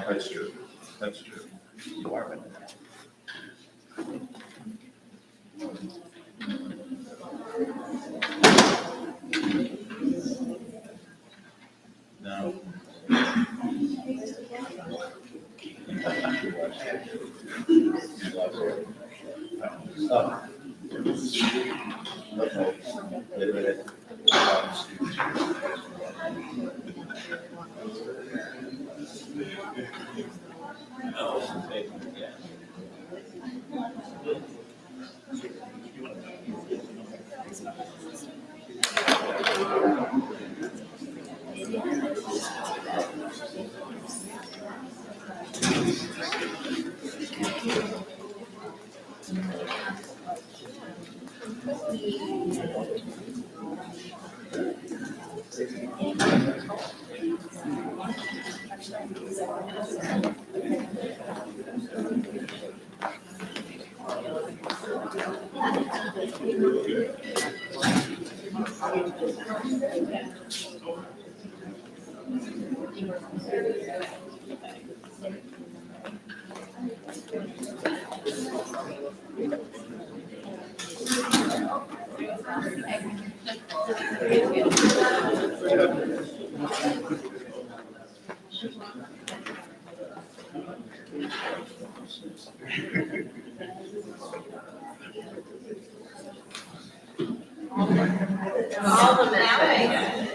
That's true. That's true. You are right. No. Oh. All the method.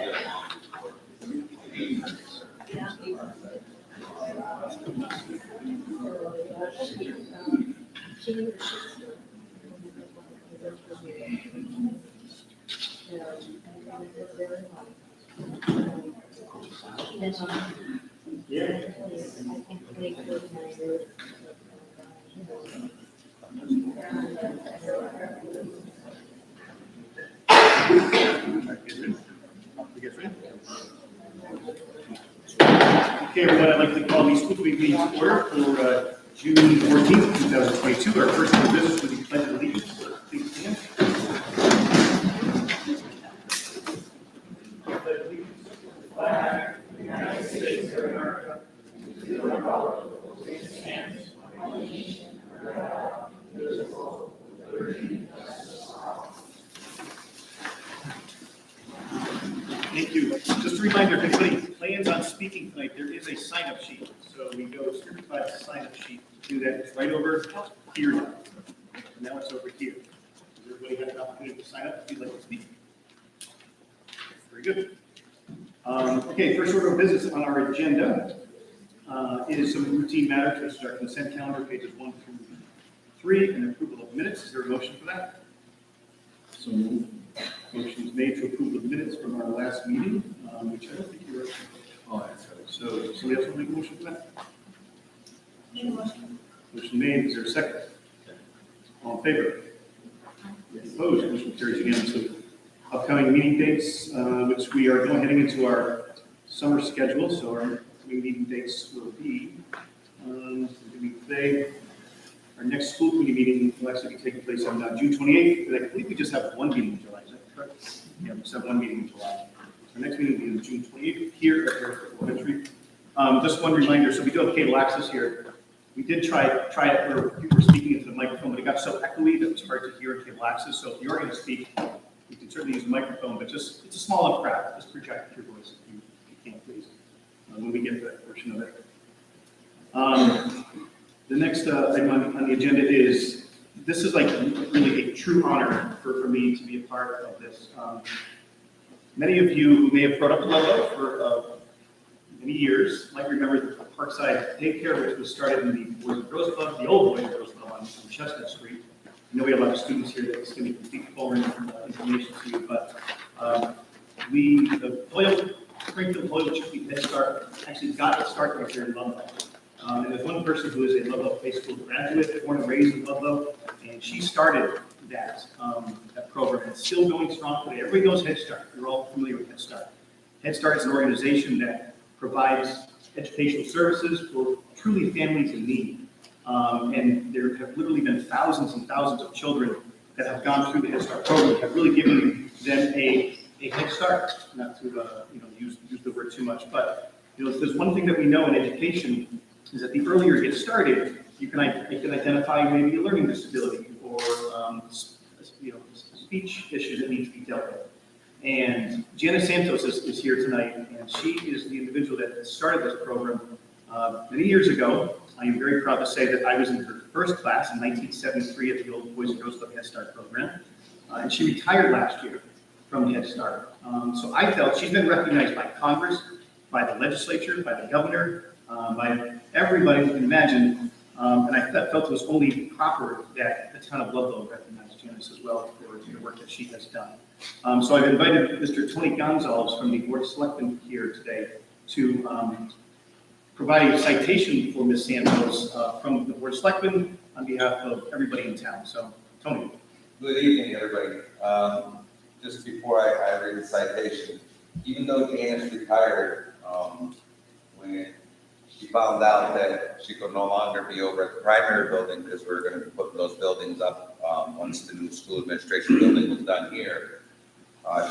Okay, everyone, I'd like to call the school committee meeting to order for June 14th, 2022. Our first order of business will be pledge of allegiance. Please stand. Thank you. Just a reminder, if anybody plans on speaking tonight, there is a sign-up sheet. So we go straight by the sign-up sheet to do that. It's right over here now. And now it's over here. Does everybody have an opportunity to sign up if you'd like to speak? Very good. Okay, first order of business on our agenda is some routine matters, which is our consent calendar, pages 1 through 3, and approval of minutes. Is there a motion for that? So moved. Motion is made to approve the minutes from our last meeting, which I don't think you were. Oh, that's right. So somebody else want to make a motion for that? Need a motion? Motion made. Is there a second? All in favor? Opposed? Motion carries unanimously. Upcoming meeting dates, which we are going heading into our summer schedule. So our upcoming meeting dates will be today. Our next school committee meeting will actually be taking place on June 28th. But I believe we just have one meeting in July. Is that correct? Yeah, we just have one meeting in July. Our next meeting will be on June 28th here at Harrisburg Elementary. Just one reminder, so we do have cable access here. We did try it where people were speaking into the microphone, but it got so echoey that it was hard to hear in cable access. So if you are going to speak, you can certainly use a microphone, but it's a small enough crowd. Just project your voice if you can, please, when we get to that portion of it. The next item on the agenda is, this is like really a true honor for me to be a part of this. Many of you who may have grown up in Ludlow for many years might remember the Parkside Daycare, which was started in the Boys and Girls Club, the old Boys and Girls Club on Chestnut Street. I know we have a lot of students here that's going to complete full information to you, but the Springfield Hoyle Chickpea Head Start actually got its start right here in Ludlow. And there's one person who is a Ludlow High School graduate, born and raised in Ludlow, and she started that program. It's still going strong today. Everybody knows Head Start. You're all familiar with Head Start. Head Start is an organization that provides educational services for truly families in need. And there have literally been thousands and thousands of children that have gone through the Head Start program, have really given them a head start. Not to use the word too much, but if there's one thing that we know in education is that the earlier you get started, you can identify maybe a learning disability or speech issues that need to be dealt with. And Janice Santos is here tonight, and she is the individual that started this program many years ago. I am very proud to say that I was in her first class in 1973 at the old Boys and Girls Club Head Start program, and she retired last year from Head Start. So I felt she's been recognized by Congress, by the legislature, by the governor, by everybody you can imagine, and I felt it was only proper that the town of Ludlow recognized Janice as well for the work that she has done. So I've invited Mr. Tony Gonzalez from the Board of Selectmen here today to provide a citation for Ms. Santos from the Board of Selectmen on behalf of everybody in town. So, Tony. Good evening, everybody. Just before I read the citation, even though Janice retired, when she found out that she could no longer be over at the primary building because we were going to be putting those buildings up once the new school administration building was done here,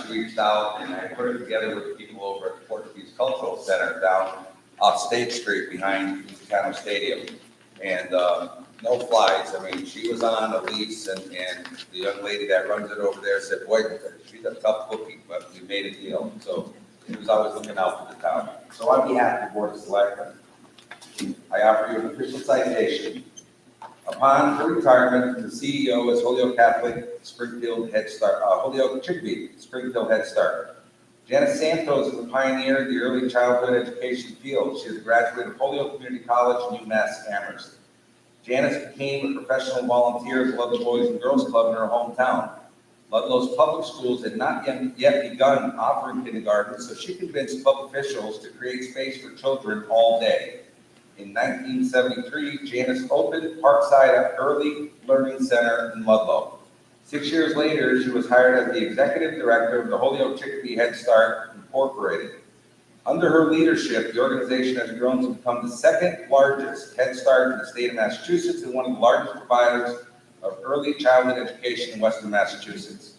she reached out and I put her together with people over at the Portuguese Cultural Center down off State Street behind Lusitano Stadium. And no flies. I mean, she was on a lease, and the young lady that runs it over there said, boy, she's a tough cookie, but we made a deal. So he was always looking out for the town. So on behalf of the Board of Selectmen, I offer you an official citation. Upon her retirement, the CEO is Holyoke Catholic Springfield Head Start, Holyoke Chickpea Springfield Head Start. Janice Santos is a pioneer in the early childhood education field. She is a graduate of Holyoke Community College and UMass Amherst. Janice became a professional volunteer at the Ludlow Boys and Girls Club in her hometown. Ludlow's public schools had not yet begun offering kindergarten, so she convinced public officials to create space for children all day. In 1973, Janice opened Parkside Early Learning Center in Ludlow. 6 years later, she was hired as the executive director of the Holyoke Chickpea Head Start Incorporated. Under her leadership, the organization has grown to become the second largest Head Start in the state of Massachusetts and one of the largest providers of early childhood education in Western Massachusetts.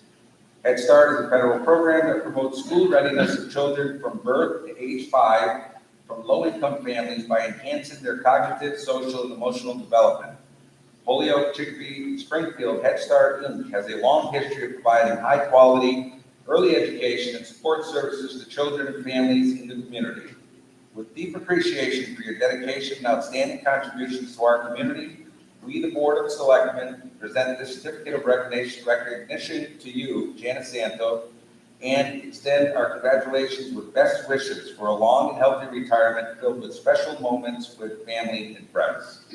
Head Start is a federal program that promotes school readiness of children from birth to age 5 from low-income families by enhancing their cognitive, social, and emotional development. Holyoke Chickpea Springfield Head Start Inc. has a long history of providing high-quality, early education, and support services to children and families in the community. With deep appreciation for your dedication and outstanding contributions to our community, we, the Board of Selectmen, present this certificate of recognition to you, Janice Santo, and extend our congratulations with best wishes for a long and healthy retirement filled with special moments with family and friends.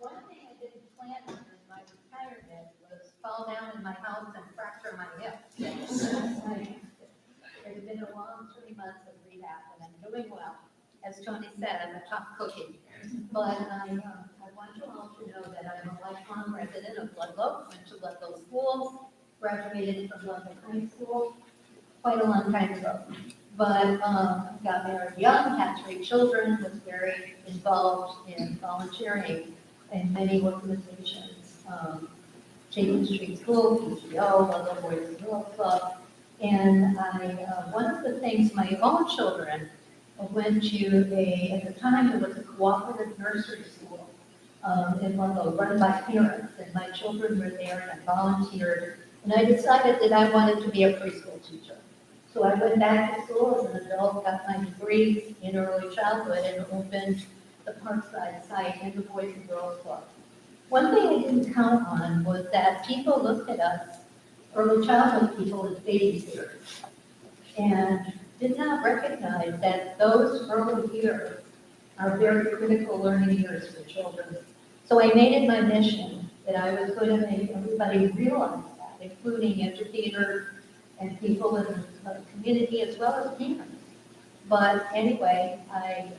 One thing I didn't plan on in my retirement was fall down in my house and fracture my hip. It's been a long 3 months of rehab, and I'm doing well. As Tony said, I'm a tough cookie. But I want you all to know that I'm a lifelong resident of Ludlow, went to Ludlow schools, graduated from Ludlow High School quite a long time ago. But got married young, had 3 children, was very involved in volunteering in many organizations, Chapin Street School, PTO, Ludlow Boys and Girls Club. And one of the things, my own children went to at the time, there was a cooperative nursery school in Ludlow, run by parents, and my children were there, and I volunteered. And I decided that I wanted to be a preschool teacher. So I went back to school as an adult, got my degree in early childhood, and opened the Parkside site and the Boys and Girls Club. One thing I didn't count on was that people looked at us, early childhood people, as babysitters, and did not recognize that those early years are very critical learning years for children. So I made it my mission that I was going to make everybody realize that, including educators and people in the community as well as parents. But anyway, I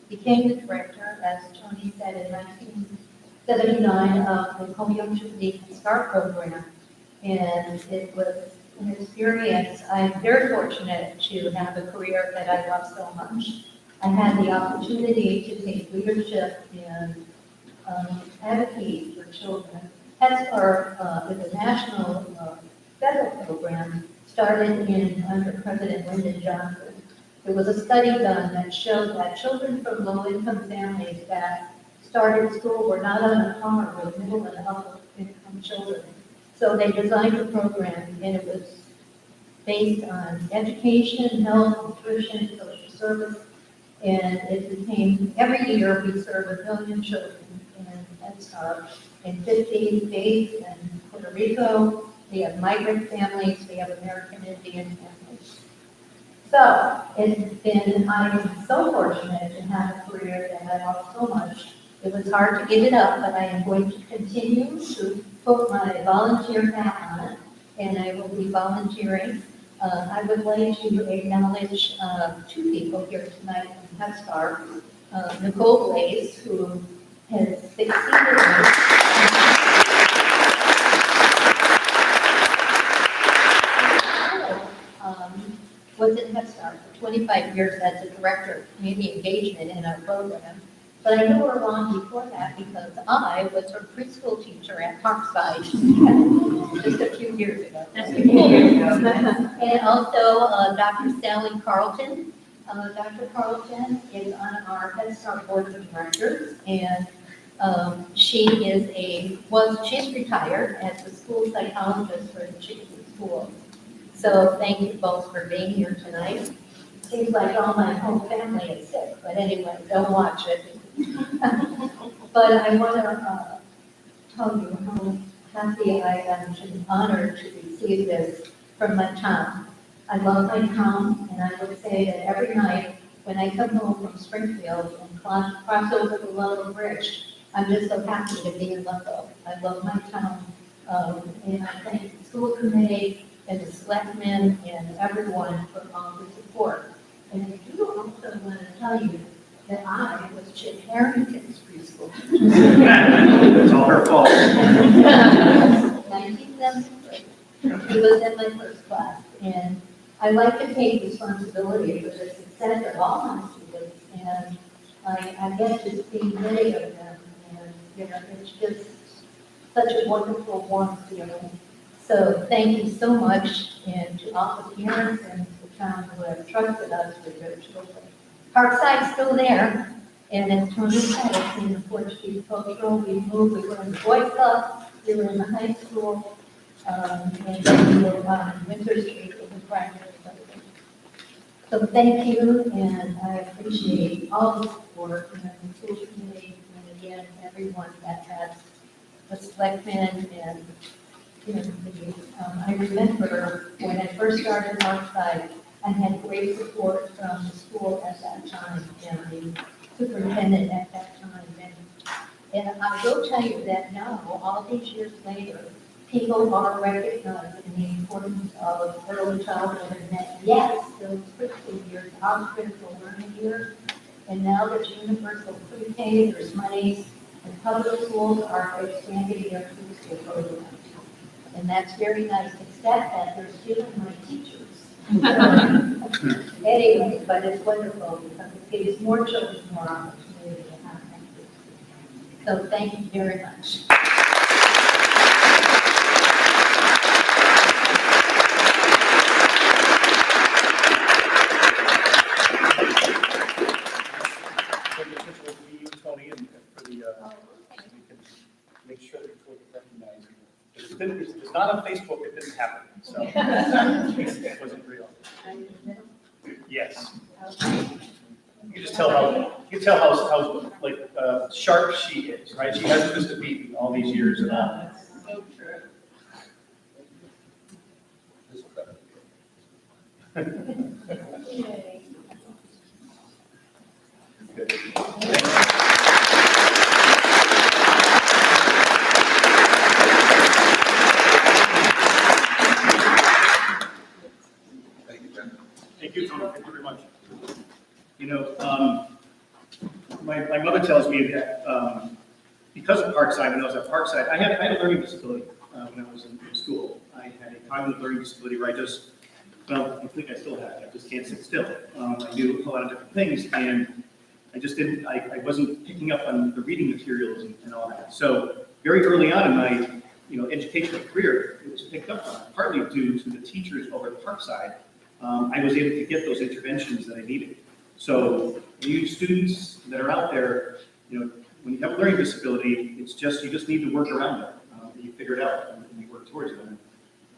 became the director, as Tony said, in 1979 of the Home Young Community Start program. And it was an experience. I'm very fortunate to have a career that I love so much. I had the opportunity to take leadership in advocacy for children. Head Start is a national federal program started under President Lyndon Johnson. There was a study done that showed that children from low-income families that started school were not on a par with middle and upper-income children. So they designed a program, and it was based on education, health, nutrition, social service, and it became, every year we serve 1 million children in Head Start in 15 states and Puerto Rico. We have migrant families, we have American Indian families. So it's been, I am so fortunate to have a career that I love so much. It was hard to give it up, but I am going to continue to put my volunteer hat on it, and I will be volunteering. I would like to acknowledge 2 people here tonight from Head Start. Nicole Blaze, who has succeeded me. Was in Head Start for 25 years as the director of community engagement in our program. But I knew her long before that because I was her preschool teacher at Parkside just a few years ago. And also Dr. Sally Carlton. Dr. Carlton is on our Head Start board of directors, and she's retired as the school psychologist for the Chapin Schools. So thank you both for being here tonight. Seems like all my whole family is sick, but anyway, don't watch it. But I want to tell you how happy I am and honored to receive this from my town. I love my town, and I would say that every night when I come home from Springfield and cross over the Ludlow Bridge, I'm just so happy to be in Ludlow. I love my town, and I thank the school committee and the selectmen and everyone for all the support. And I do also want to tell you that I was Chip Harrington's preschool. It's all her fault. 1973. He was in my first class, and I like to take responsibility for the success of all my students, and I get to see many of them, and, it's just such a wonderful, warm feeling. So thank you so much, and to all the parents and the town who have trusted us with their children. Parkside's still there, and as Tony said, it's in the Portuguese cultural, we moved, we were in the Boy Club, we were in the high school, and then we were on Winter Street in the primary building. So thank you, and I appreciate all the support, the school committee, and again, everyone that has the selectmen and, I remember when I first started Parkside, I had great support from the school at that time, and the superintendent at that time. And I will tell you that now, all these years later, people are recognizing the importance of early childhood, and that, yes, those critical years are critical learning years. And now there's universal pre-K, there's money, and public schools are expanding their preschool programs. And that's very nice, except that they're stealing my teachers. Anyway, but it's wonderful because it gives more children more opportunity to have that. So thank you very much. Tony, and for the, so we can make sure that people recognize you. It's not on Facebook, it didn't happen, so it wasn't real. Yes. You can just tell how like sharp she is, right? She hasn't missed a beat in all these years and all. So true. Yay. Good. Thank you, Jen. Thank you, Tony. Thank you very much. My mother tells me that because of Parkside, when I was at Parkside, I had a learning disability when I was in school. I had a cognitive learning disability where I think I still have it. I just can't sit still. I do a lot of different things, and I wasn't picking up on the reading materials and all that. So very early on in my, educational career, it was picked up on, partly due to the teachers over at Parkside. I was able to get those interventions that I needed. So you students that are out there, when you have a learning disability, you just need to work around it. You figure it out and you work towards it. And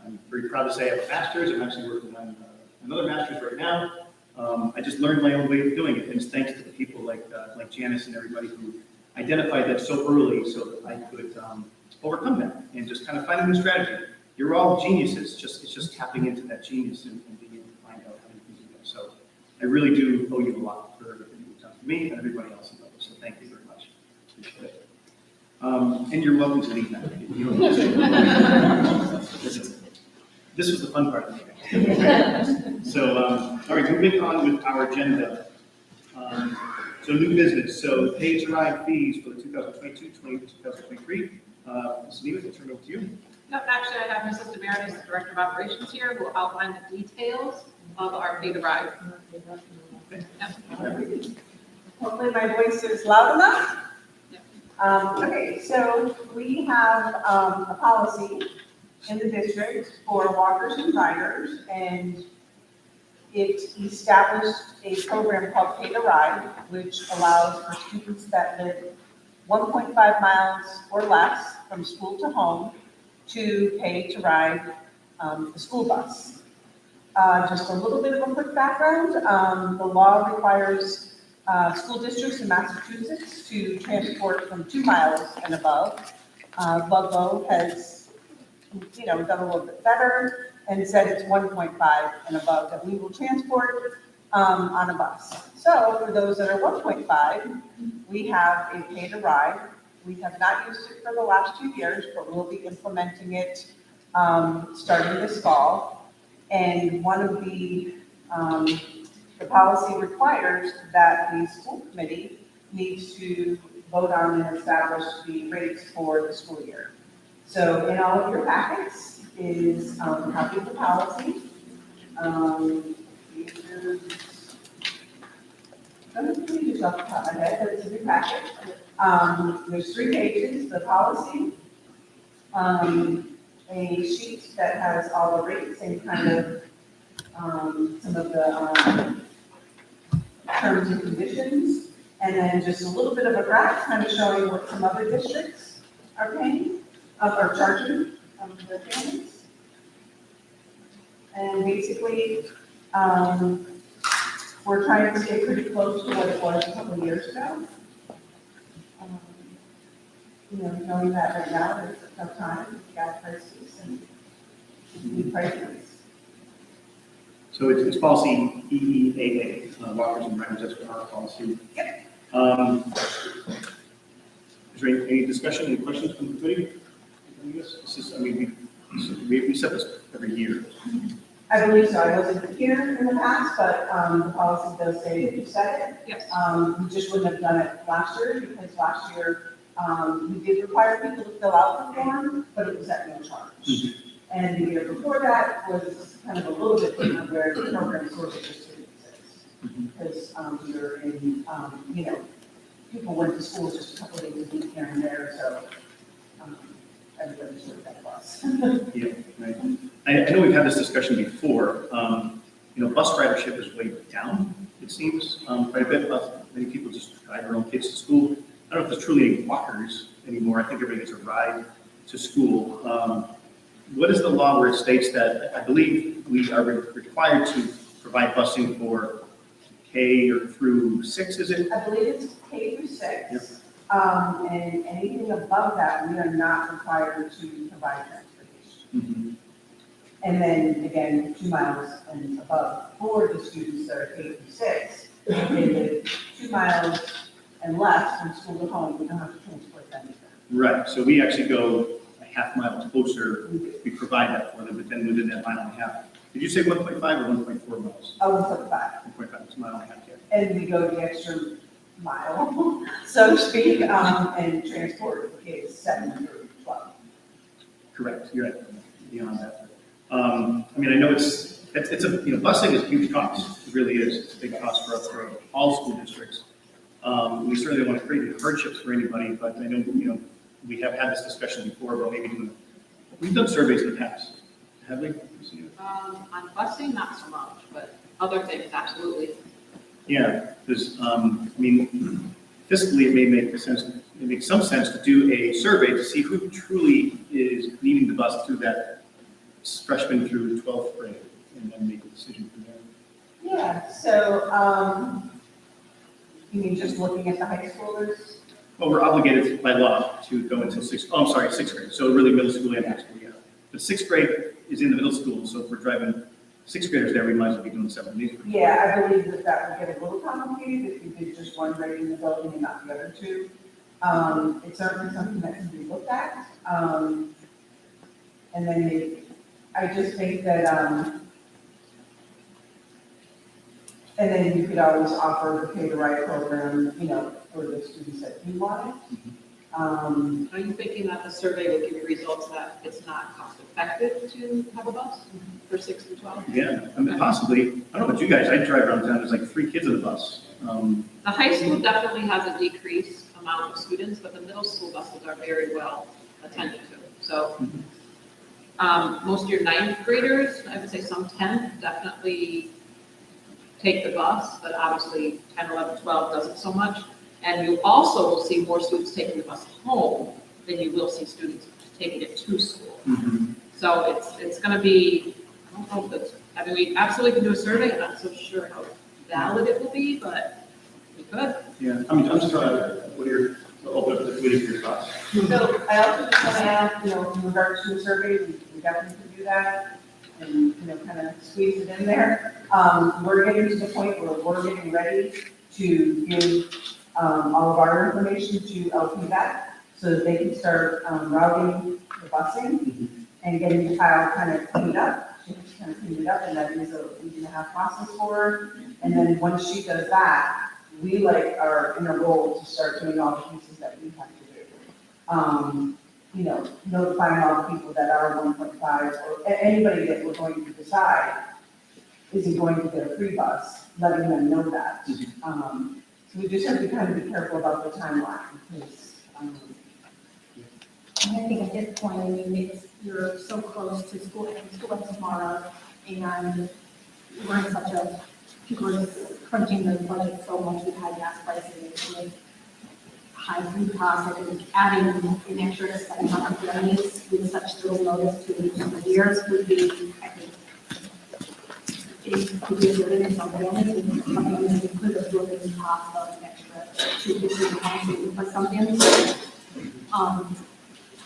I'm very proud to say I have a master's. I'm actually working on another master's right now. I just learned my own way of doing it, and it's thanks to the people like Janice and everybody who identified that so early so that I could overcome that and just kind of find a new strategy. You're all geniuses. It's just tapping into that genius and being able to find out how you can do that. So I really do owe you a lot for everything you've done for me and everybody else involved. So thank you very much. Appreciate it. And you're welcome to leave now. This was the fun part of the meeting. So, all right, moving on with our agenda. So new business. So pay to ride fees for the 2022-2023. Ms. Nevis, I'll turn it over to you. No, actually, I have Mrs. DeMarinis, the Director of Operations here, who will outline the details of our pay to ride. Hopefully my voice is loud enough. Okay, so we have a policy in the district for walkers and riders, and it established a program called Pay to Ride, which allows for students that live 1.5 miles or less from school to home to pay to ride the school bus. Just a little bit of a quick background. The law requires school districts in Massachusetts to transport from 2 miles and above. Ludlow has, done a little bit better and said it's 1.5 and above that we will transport on a bus. So for those that are 1.5, we have a pay to ride. We have not used it for the last 2 years, but we'll be implementing it starting this fall. And one of the policy requires that the school committee needs to vote on and establish the rates for the school year. So in all of your packets is a copy of the policy. These are- I'm going to read this off the top of my head, but it's a big packet. There's 3 pages, the policy, a sheet that has all the rates and kind of, some of the, terms and conditions, and then just a little bit of a graph kind of showing what some other districts are paying, or charging, their families. And basically, we're trying to stay pretty close to what it was a couple of years ago. Knowing that right now, there's a tough time with gas prices and food prices. So it's policy EEAA, walkers and riders, that's our policy. Yep. Is there any discussion, any questions from the committee? This is, we set this every year. I believe so. I wasn't here in the past, but the policy does say that you set it. Yes. We just wouldn't have done it last year because last year, we did require people to fill out the form, but it was at no charge. And the year before that was kind of a little bit different where the program sort of just didn't exist. Because we were in, people went to school just a couple of days a week here and there, so everybody sort of got a bus. Yeah, right. I know we've had this discussion before. Bus ridership is way down, it seems, quite a bit. Many people just drive their own kids to school. I don't know if there's truly any walkers anymore. I think everybody gets a ride to school. What is the law where it states that, I believe we are required to provide busing for K or through 6, is it? I believe it's K through 6. Yep. And anything above that, we are not required to provide transportation. And then again, 2 miles and above for the students that are K through 6. If they live 2 miles and less from school to home, we don't have to transport them either. Right, so we actually go a half mile closer, we provide that for them, but then within that mile and a half. Did you say 1.5 or 1.4 miles? 1.5. 1.5, it's a mile and a half, yeah. And we go the extra mile, so to speak, and transport the kids 7 through 12. Correct, you're right, beyond that. I know it's a, busing is a huge cost, it really is, it's a big cost for all school districts. We certainly don't want to create any hardships for anybody, but I know, we have had this discussion before about maybe we've done surveys in the past, have we? On busing, not so much, but other things, absolutely. Yeah, because, fiscally, it may make sense, it makes some sense to do a survey to see who truly is needing the bus through that freshman through 12th grade, and then make a decision from there. Yeah, so, you mean just looking at the high schoolers? Well, we're obligated by law to go until 6th grade, so really middle school and high school, yeah. But 6th grade is in the middle school, so if we're driving 6th graders there, we might as well be doing 7th and 8th grade. Yeah, I believe that would get a little complicated if you did just one grade in the building and not the other 2. It's certainly something that can be looked at. And then I just think that, and then you could always offer the pay to ride program, for the students that you want it. Are you thinking that the survey will give you results that it's not cost effective to have a bus for 6 to 12? Yeah, possibly. I don't know about you guys, I drive around town, there's like 3 kids in the bus. The high school definitely has a decreased amount of students, but the middle school buses are very well attended to. So most of your 9th graders, I would say some 10th, definitely take the bus, but obviously 10, 11, 12 doesn't so much. And you also will see more students taking the bus home than you will see students taking it to school. So it's going to be, I don't know if it's, we absolutely can do a survey. I'm not so sure how valid it will be, but we could. Yeah, I'm just trying to, open up the committee for your thoughts. So I also just want to add, in regards to the survey, we definitely could do that and, kind of squeeze it in there. We're getting to the point where we're getting ready to give all of our information to LPVET so that they can start routing the busing and getting the file kind of cleaned up. She just kind of cleaned it up, and that is a week and a half process for her. And then once she does that, we are in a role to start doing all the pieces that we have to do. Notifying all the people that are 1.5 or anybody that we're going to decide isn't going to get a free bus, letting them know that. So we just have to kind of be careful about the timeline, because, And I think at this point, I mean, you're so close to school, and school ends tomorrow, and we're in such a, people are crunching their budget so much with high gas prices, with high food costs, I think adding an extra set amount of families with such little notice to the years would be, I think, it could be a good in some families, and some families could have looked at the cost of an extra 250 pounds for some families.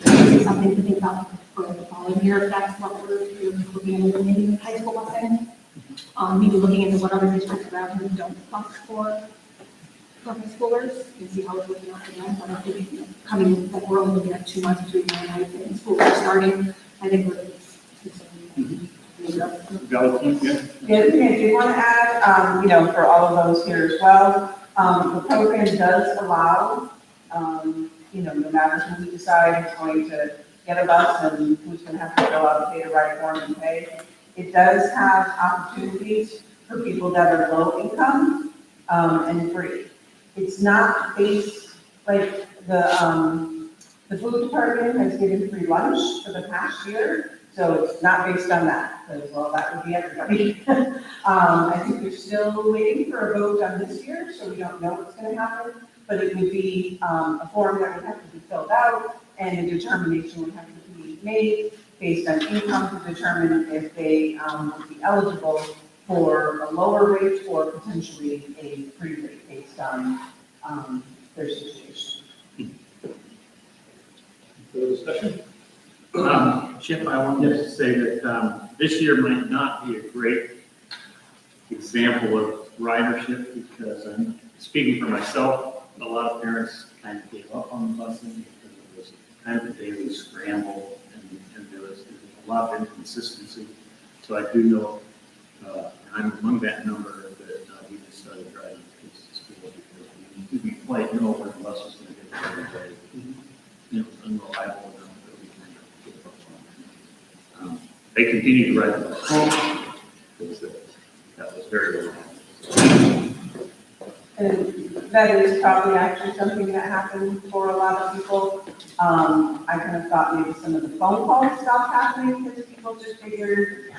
Maybe something to think about for the following year, if that's what we're looking at, maybe with high school busing. Maybe looking into what other districts around here don't bus for high schoolers, and see how it's working out for them. But I think, you know, coming, like, we're only looking at 2 months between now and high and school are starting, I think we're. Valid point, yeah. the other thing I do want to add, you know, for all of those here as well, the program does allow, you know, no matter who we decide is going to get a bus and who's going to have to fill out a pay to ride form and pay, it does have opportunities for people that are low income, and free. It's not based, like, the food department has given free lunch for the past year, so it's not based on that, because, well, that would be everybody. I think we're still waiting for a vote on this year, so we don't know what's gonna happen, but it would be, a form that would have to be filled out, and a determination would have to be made based on income to determine if they, would be eligible for a lower rate or potentially a free rate based on, their situation. Further discussion? Chip, I wanted to say that this year might not be a great example of ridership, because I'm speaking for myself, a lot of parents kind of gave up on busing because it was kind of a daily scramble, and there was a lot of inconsistency. So I do know, I'm among that number that we just started driving kids to school, because we didn't quite know when the bus was going to get there every day. You know, unreliable enough that we can give up on. They continue to ride the bus home, because that was very long. And that is probably actually something that happened for a lot of people. I kind of thought maybe some of the phone calls stopped happening because people just figured,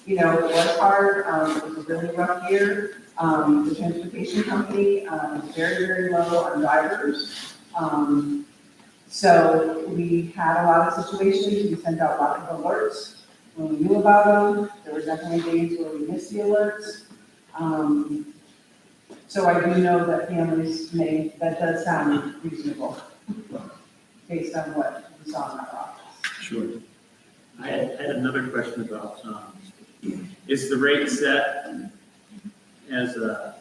you know, it was hard. It was a really rough year. The transportation company is very, very low on drivers. So we had a lot of situations. We sent out a lot of alerts when we knew about them. There were definitely days where we missed the alerts. So I do know that families may, that does sound reasonable based on what we saw in our office. Sure. I had another question about, is the rate set as a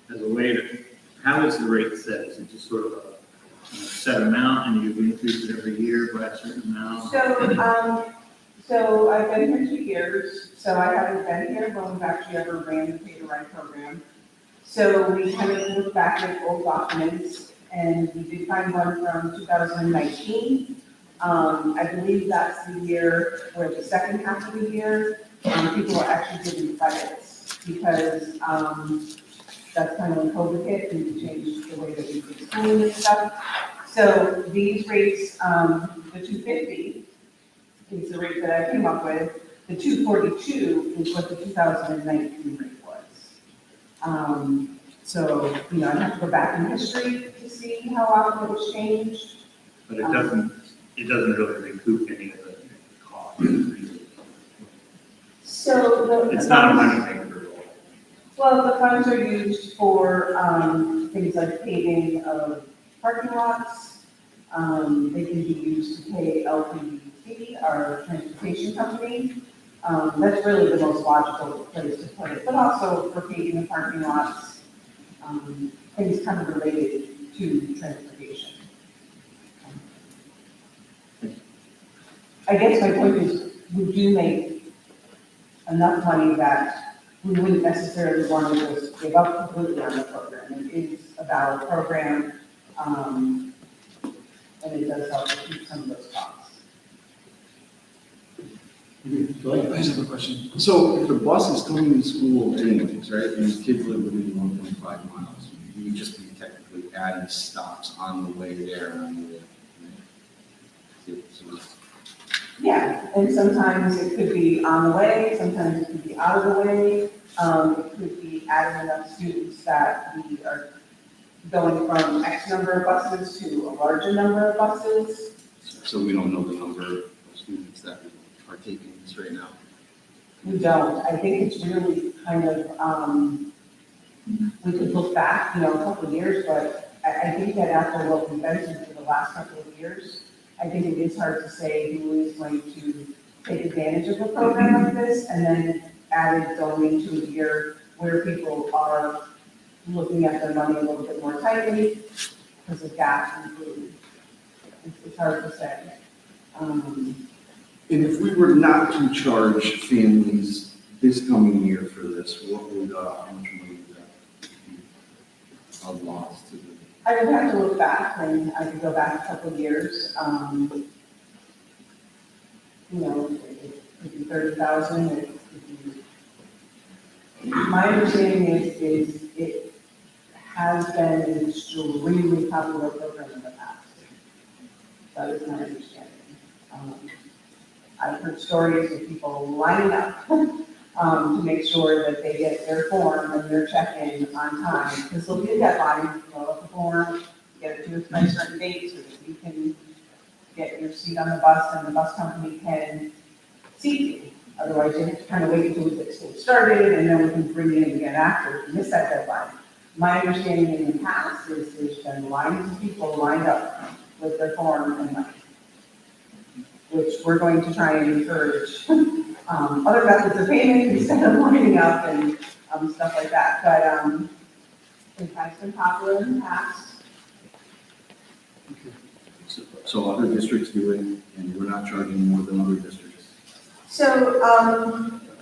way to, how is the rate set? Is it just sort of a set amount and you increase it every year by a certain amount? So I've been here 2 years, so I haven't been here when we've actually ever ran the pay to ride program. So we kind of looked back at old documents, and we did find one from 2019. I believe that's the year where the second half of the year, people are actually giving credits, because that's kind of when COVID hit and we changed the way that we did schooling and stuff. So these rates, the 250 is the rate that I came up with. The 242 is what the 2019 rate was. So, you know, I'd have to go back in history to see how often it was changed. But it doesn't really recoup any of the cost. So the. It's not a money maker. Well, the funds are used for, things like paving of parking lots. They can be used to pay LPD, our transportation company. That's really the most logical place to put it, but also for paving the parking lots, things kind of related to transportation. I guess my point is, we do make enough money that we wouldn't necessarily want to just give up completely on the program. It is a valid program, and it does help to keep some of those costs. I just have a question. So if the bus is coming to school anyways, right, and the kids live within 1.5 miles, you would just be technically adding stops on the way there and on the way. So it's- Yeah, and sometimes it could be on the way, sometimes it could be out of the way. It could be adding enough students that we are going from X number of buses to a larger number of buses. So we don't know the number of students that are taking this right now. We don't, I think it's really kind of, we could look back, a couple of years, but I think that after what we've been through for the last couple of years, I think it is hard to say who is going to take advantage of a program like this, and then added going into a year where people are looking at their money a little bit more tightly because of gas and food. It's hard to say. And if we were not to charge families this coming year for this, what would, how much money would that be a loss to the? I would have to look back, and I could go back a couple of years. It could be 30,000, it could be. My understanding is it has been an extremely popular program in the past. That is my understanding. I've heard stories of people lining up to make sure that they get their form and their check-in on time, because there'll be a deadline, fill out the form, get it to us by certain dates, so that you can get your seat on the bus and the bus company can seat you. Otherwise, you have to kind of wait until we get school started, and then we can bring you in again after, if you miss that deadline. My understanding in the past is there's been lines of people lined up with their form and money, which we're going to try and encourage other methods of payment instead of lining up and stuff like that. But it has been popular in the past. So other districts do it, and we're not charging more than other districts. So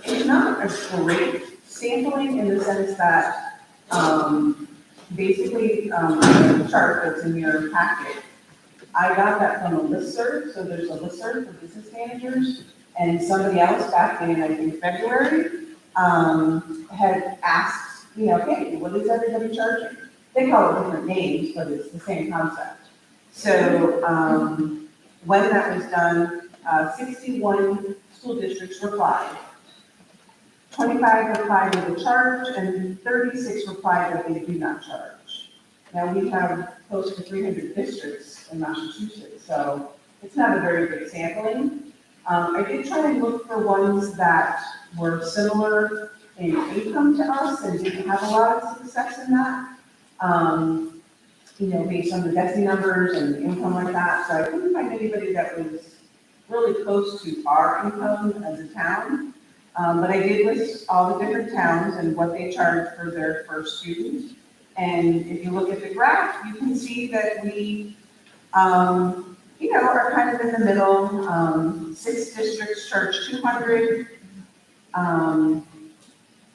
it's not a great sampling in the sense that basically the chart that's in your packet, I got that from a listserv, so there's a listserv for business managers, and somebody else back in, I think, February, had asked, hey, what is everybody charging? They call it different names, but it's the same concept. So when that was done, 61 school districts replied. 25 replied with a charge, and 36 replied that they do not charge. Now, we have close to 300 districts in Massachusetts, so it's not a very good sampling. I did try and look for ones that were similar in income to us and didn't have a lot of success in that, based on the DESI numbers and income like that. So I couldn't find anybody that was really close to our income as a town. But I did list all the different towns and what they charge for their first student. And if you look at the graph, you can see that we, are kind of in the middle. 6 districts charge 200.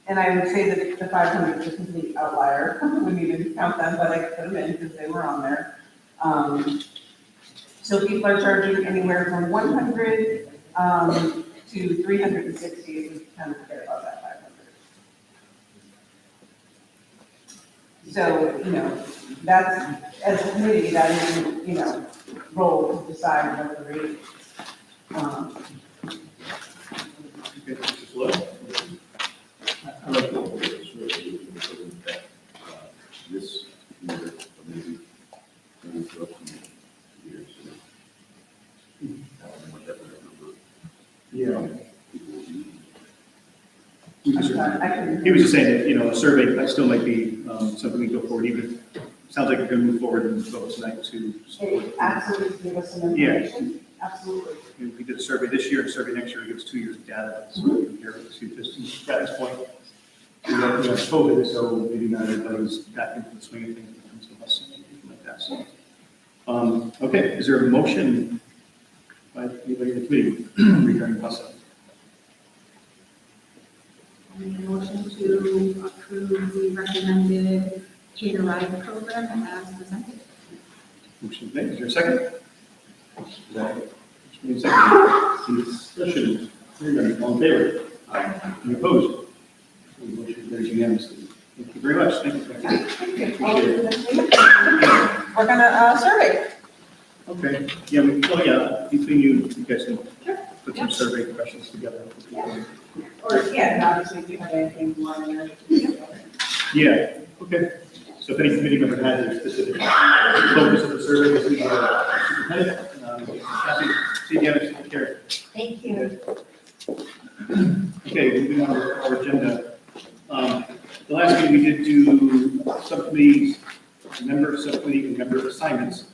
And I would say that the 500 is a complete outlier. Wouldn't even count them, but I put them in because they were on there. So people are charging anywhere from 100 to 360 if we kind of forget about that 500. So, that's, as a committee, that is, role to decide what the rate is. Okay, Mr. Floyd? I like the whole sort of that, this year, maybe, going to up some years. What that number. Yeah. He was just saying that, a survey, I still might be something we go forward, even if, sounds like we're going to move forward and vote tonight to support. It absolutely give us some Yeah. information, absolutely. We did a survey this year, a survey next year, it gives 2 years of data, so we compare it to this, at this point. We have COVID, so maybe not everybody's back into the swing of things when it comes to busing and anything like that, so. Okay, is there a motion by anybody in the committee regarding busing? I make a motion to approve the recommended Cater Ride program as presented. Motion made, is there a second? Motion made, second. Any discussion? Hearing none, all in favor? Aye. Any opposed? Motion carries unanimously. Thank you very much. Thank you. We're gonna survey. Okay, yeah, between you guys can put some survey questions together. Or, yeah, and obviously, if you have anything you want to. Yeah, okay. So if any committee member has a specific focus of the survey, this is superintendent. Happy to see you again, take care. Thank you. Okay, moving on to our agenda. The last meeting, we did do subcommittees, member subcommittee and member assignments.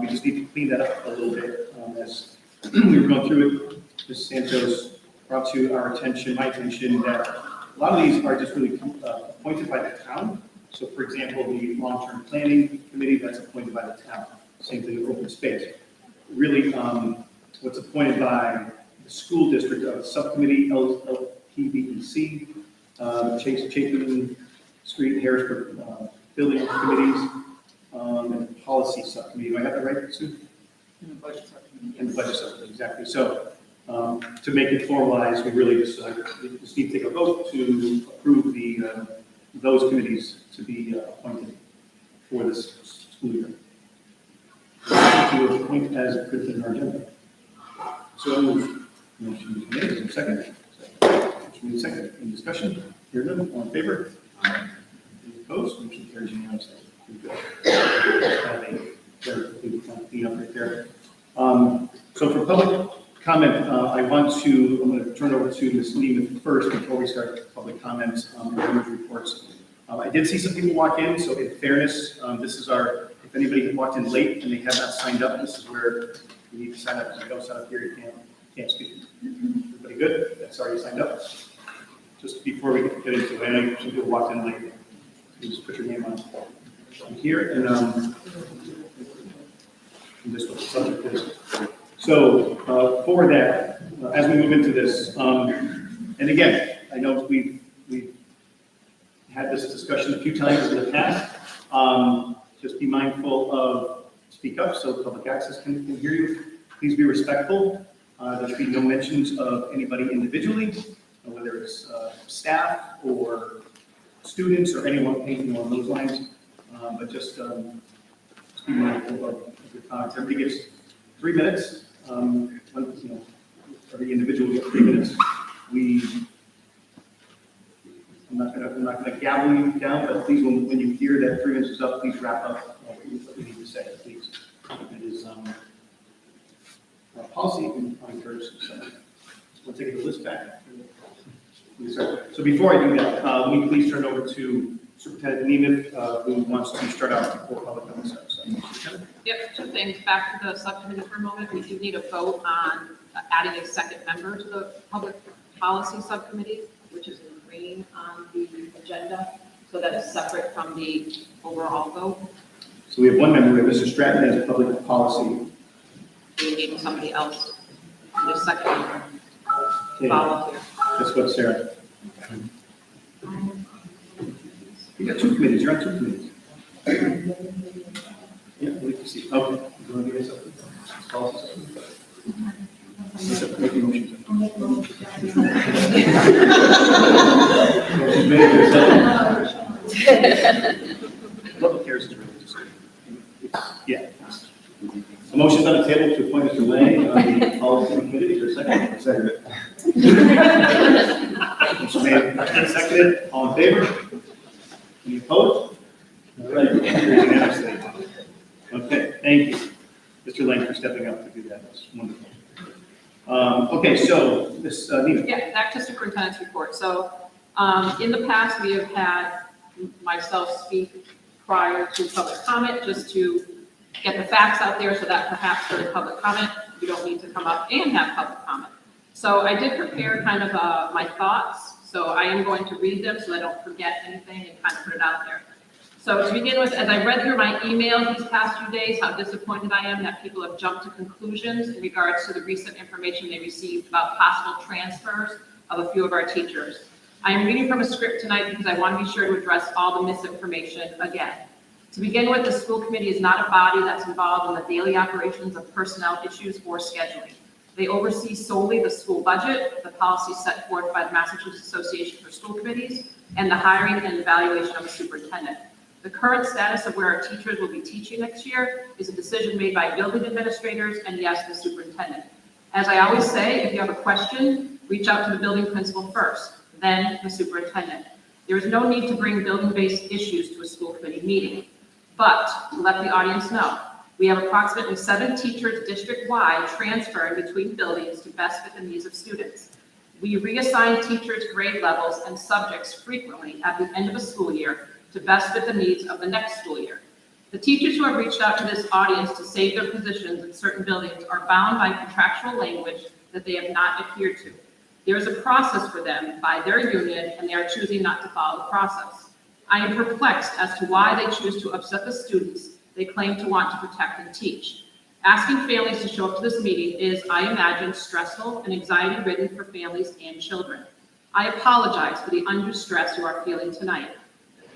We just need to clean that up a little bit. As we were going through it, Ms. Santos brought to our attention, my attention, that a lot of these are just really appointed by the town. So for example, the long-term planning committee, that's appointed by the town. Same thing with open space. Really, what's appointed by the school district, subcommittee, LPBEC, Chapin Street, Harrisburg, building committees, and policy subcommittee. Do I have that right, Sue? And the budget subcommittee. And the budget subcommittee, exactly. So, to make it formalized, we really just need to take a vote to approve those committees to be appointed for this school year. To appoint as printed in our agenda. So moved. Motion is made. Is there a second? Motion made second. Any discussion? Hear none. All in favor? Any opposed? Motion carries unanimously. Clean up right there. So for public comment, I'm going to turn it over to Ms. Neiman first before we start public comments on the members' reports. I did see some people walk in, so in fairness, this is if anybody walked in late and they have not signed up, this is where you need to sign up. If you don't sign up here, you can't speak. Everybody good? That's already signed up? Just before we get into it, I know some people walked in late. You just put your name on here and this what the subject is. So for that, as we move into this, and again, I know we've had this discussion a few times in the past. Just be mindful of speak up so public access can hear you. Please be respectful. There should be no mentions of anybody individually, whether it's staff or students or anything along those lines. But just be mindful of your comments. Everybody gets 3 minutes. Every individual gets 3 minutes. I'm not gonna gavel you down, but please, when you hear that 3 minutes is up, please wrap up what you need to say, please. It is policy and encourage consent. We'll take the list back. So before I do that, will you please turn over to Superintendent Nemeth, who wants to start out before public comments. Yep, 2 things. Back to the subcommittee for a moment. We do need a vote on adding a second member to the public policy subcommittee, which is in green on the agenda. So that is separate from the overall vote. So we have one member, we have Mr. Stratton as public policy. We need somebody else, the second member, Okay, volunteer. that's what Sarah. You got 2 committees, you're on 2 committees. Yeah, we can see. Okay. You want to give us something? Policy something? Make a motion. Motion made, there's a second. Public cares is really just, yeah. A motion's on the table to appoint Mr. Lang on the policy committee. Is there a second? Second. Motion made and seconded. All in favor? Any opposed? All right. Unanimously. Okay, thank you, Mr. Lang, for stepping up to do that. That's wonderful. Okay, so Ms. Neiman. Yeah, back to superintendent's report. So in the past, we have had myself speak prior to public comment, just to get the facts out there so that perhaps during public comment, you don't need to come up and have public comment. So I did prepare kind of my thoughts. So I am going to read them so I don't forget anything and kind of put it out there. So to begin with, as I read through my emails these past few days, how disappointed I am that people have jumped to conclusions in regards to the recent information they received about possible transfers of a few of our teachers. I am reading from a script tonight because I want to be sure to address all the misinformation again. To begin with, the school committee is not a body that's involved in the daily operations of personnel issues or scheduling. They oversee solely the school budget, the policies set forth by the Massachusetts Association for School Committees, and the hiring and evaluation of a superintendent. The current status of where our teachers will be teaching next year is a decision made by building administrators and yes, the superintendent. As I always say, if you have a question, reach out to the building principal first, then the superintendent. There is no need to bring building-based issues to a school committee meeting. But to let the audience know, we have approximately 7 teachers district-wide transferring between buildings to best fit the needs of students. We reassign teachers' grade levels and subjects frequently at the end of a school year to best fit the needs of the next school year. The teachers who have reached out to this audience to save their positions in certain buildings are bound by contractual language that they have not adhered to. There is a process for them by their union, and they are choosing not to follow the process. I am perplexed as to why they choose to upset the students they claim to want to protect and teach. Asking families to show up to this meeting is, I imagine, stressful and anxiety-ridden for families and children. I apologize for the undue stress you are feeling tonight.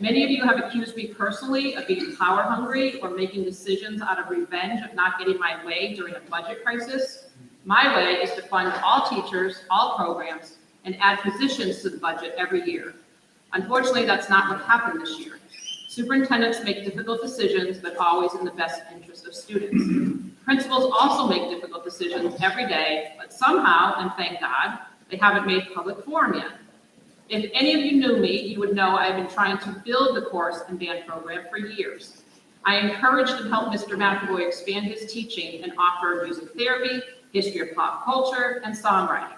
Many of you have accused me personally of being power hungry or making decisions out of revenge of not getting my way during a budget crisis. My way is to fund all teachers, all programs, and add positions to the budget every year. Unfortunately, that's not what happened this year. Superintendents make difficult decisions, but always in the best interest of students. Principals also make difficult decisions every day, but somehow, and thank God, they haven't made public forum yet. If any of you knew me, you would know I've been trying to build the chorus and band program for years. I encouraged and helped Mr. McAvoy expand his teaching and offer music therapy, history of pop culture, and songwriting.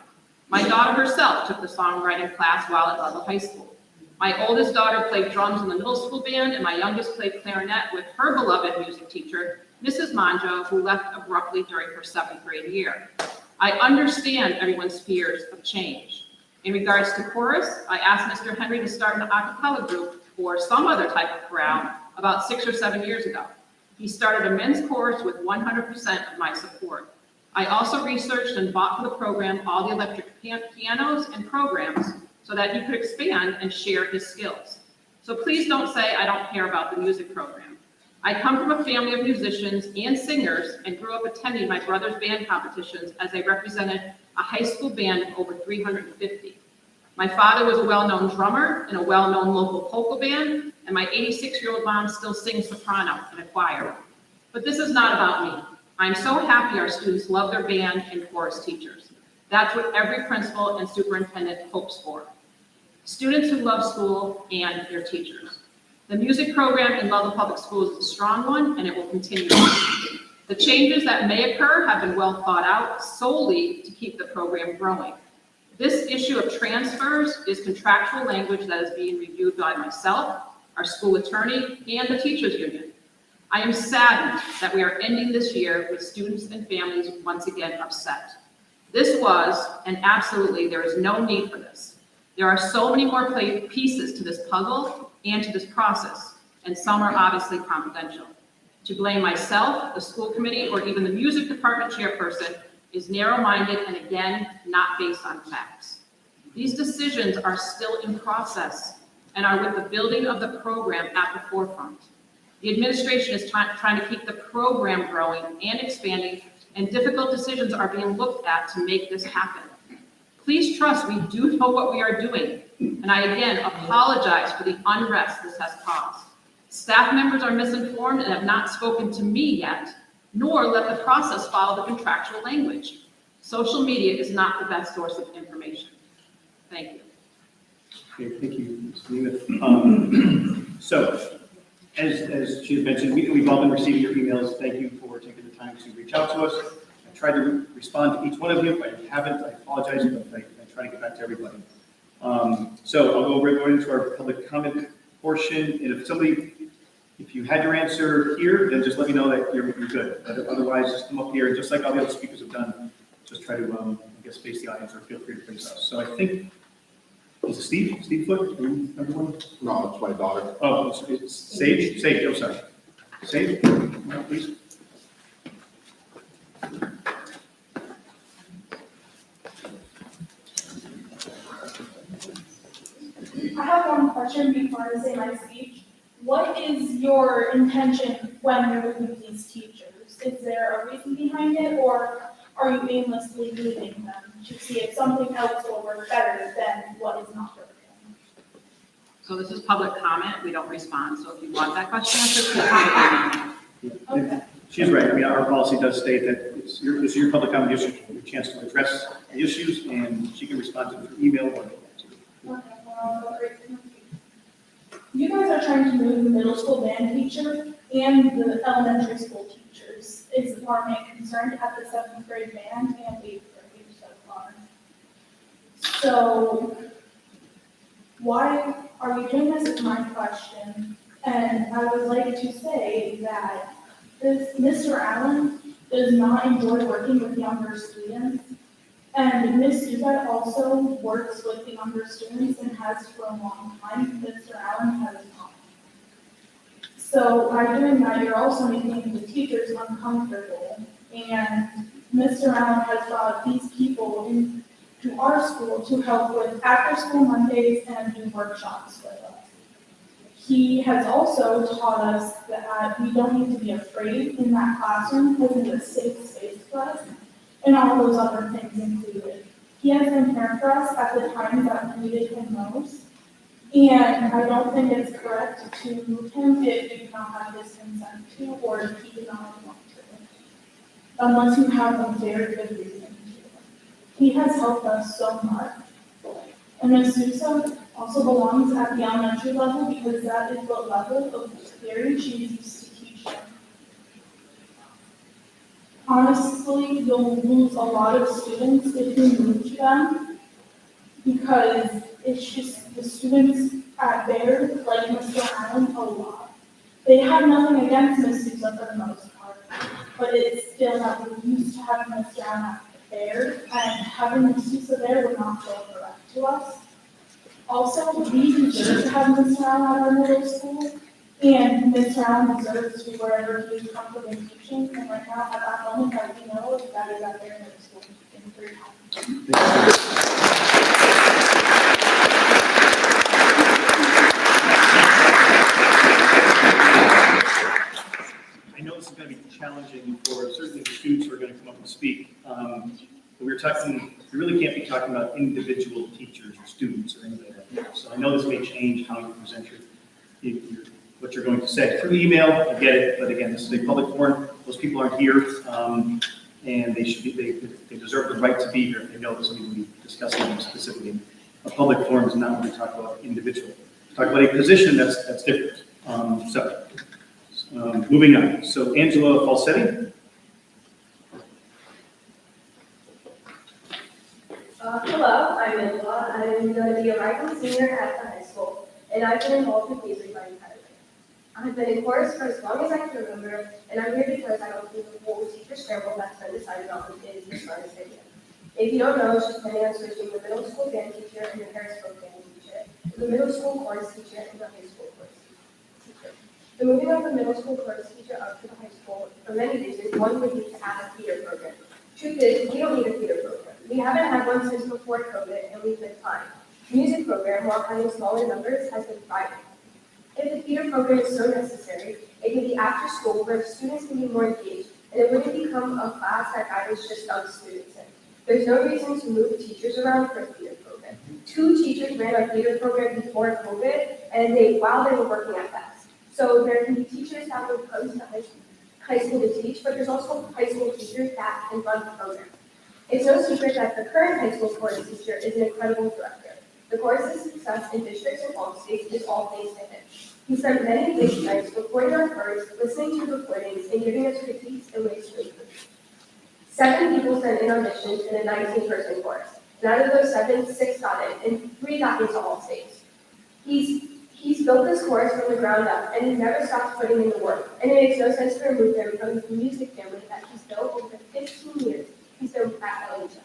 My daughter herself took the songwriting class while at Ludlow High School. My oldest daughter played drums in the middle school band, and my youngest played clarinet with her beloved music teacher, Mrs. Manjo, who left abruptly during her 7th grade year. I understand everyone's fears of change. In regards to chorus, I asked Mr. Henry to start an a cappella group or some other type of chorale about 6 or 7 years ago. He started a men's chorus with 100% of my support. I also researched and bought for the program all the electric pianos and programs so that he could expand and share his skills. So please don't say I don't care about the music program. I come from a family of musicians and singers and grew up attending my brother's band competitions as they represented a high school band of over 350. My father was a well-known drummer in a well-known local polka band, and my 86-year-old mom still sings soprano in a choir. But this is not about me. I'm so happy our students love their band and chorus teachers. That's what every principal and superintendent hopes for. Students who love school and their teachers. The music program in Ludlow Public Schools is a strong one, and it will continue. The changes that may occur have been well thought out solely to keep the program growing. This issue of transfers is contractual language that is being reviewed by myself, our school attorney, and the teachers union. I am saddened that we are ending this year with students and families once again upset. This was, and absolutely there is no need for this. There are so many more pieces to this puzzle and to this process, and some are obviously confidential. To blame myself, the school committee, or even the music department chairperson is narrow-minded and again, not based on facts. These decisions are still in process and are with the building of the program at the forefront. The administration is trying to keep the program growing and expanding, and difficult decisions are being looked at to make this happen. Please trust we do know what we are doing, and I again apologize for the unrest this has caused. Staff members are misinformed and have not spoken to me yet, nor let the process follow the contractual language. Social media is not the best source of information. Thank you. Okay, thank you, Ms. Nemeth. So, as she has mentioned, we've all been receiving your emails. Thank you for taking the time to reach out to us. I tried to respond to each one of you. If I haven't, I apologize, but I try to get back to everybody. So I'll go right into our public comment portion, and if you had your answer here, then just let me know that you're good. Otherwise, just come up here, and just like all the other speakers have done, just try to, face the audience, or feel free to face us. So I think, is it Steve? Steve Foot? Everyone? No, it's my daughter. Oh, it's Sage? Sage, oh, sorry. Sage, come on, please. I have one question before I say my speech. What is your intention when you're looking at these teachers? Is there a reason behind it, or are you aimlessly leaving them to see if something else will work better than what is not working? So this is public comment, we don't respond, so if you want that question answered, please comment. Okay. She's right. I mean, our policy does state that it's your public comment, gives you a chance to address the issues, and she can respond to them through email or. Okay, well, great. You guys are trying to move the middle school band teacher and the elementary school teachers. Is our main concern at the 7th grade band and 8th grade so far. So why are you doing this is my question. And I would like to say that Mr. Allen does not enjoy working with younger students. And Ms. Suzette also works with the younger students and has for a long time. Mr. Allen has not. So by doing that, you're also making the teachers uncomfortable. And Mr. Allen has brought these people into our school to help with after-school Mondays and do workshops with us. He has also taught us that we don't need to be afraid in that classroom because it's a safe space for us. And all those other things included. He has been there for us at the times that we needed him most. And I don't think it's correct to move him if you do not have his consent to, or if he does not want to. Unless you have a very good reason to. He has helped us so much. And Ms. Sousa also belongs at the elementary level because that is what level of experience she used to teach them. Honestly, you'll lose a lot of students if you move to them because it's just the students at Baird, like Mr. Allen, a lot. They have nothing against Ms. Sousa for the most part, but it's still that we're used to having Mr. Allen at Baird, and having Ms. Sousa there would not feel correct to us. Also, we deserve to have Mr. Allen at our middle school. And Mr. Allen deserves to be wherever he is comfortable teaching, and right now, at that moment, that we know, that is at their middle school in 3 times. I know this is going to be challenging for certainly the students who are going to come up and speak. But we really can't be talking about individual teachers or students or anything like that. So I know this may change how you present what you're going to say. Through email, I get it, but again, this is a public forum, those people aren't here, and they deserve the right to be here if they know this, we will be discussing them specifically. A public forum is not when we talk about individual. Talk about a position that's different. Moving on, so Angela Falsetti. Hello, I'm Angela. I'm going to be a rising senior at the high school, and I've been involved in music my entire life. I've been in chorus for as long as I can remember, and I'm here because I don't think the whole teacher scramble that's been decided on is the smartest idea. If you don't know, she's planning on switching the middle school band teacher and the Harrisburg band teacher, the middle school chorus teacher, and the high school chorus teacher. The moving of the middle school chorus teacher up to the high school, for many reasons, one would be to add a theater program. Truth is, we don't need a theater program. We haven't had one since before COVID, and we've been fine. Music program, while having smaller numbers, has been thriving. If the theater program is so necessary, it can be after school where students can be more engaged, and it wouldn't become a class that guidance just dumps students in. There's no reason to move teachers around for a theater program. 2 teachers ran our theater program before COVID, and while they were working at best. So there can be teachers that would come to high school to teach, but there's also high school teachers that can run the program. It's no secret that the current high school chorus teacher is an incredible director. The chorus's success in districts and all states is all thanks to him. He spent many late nights recording our chorus, listening to recordings, and giving us critiques and ways to improve. 7 people sent in auditions in a 19-person chorus. And out of those 7, 6 got in, and 3 got into all states. He's built this chorus from the ground up, and he never stopped putting in the work. And it makes no sense to remove him from the music family that he's built over 15 years. He's been at LHS.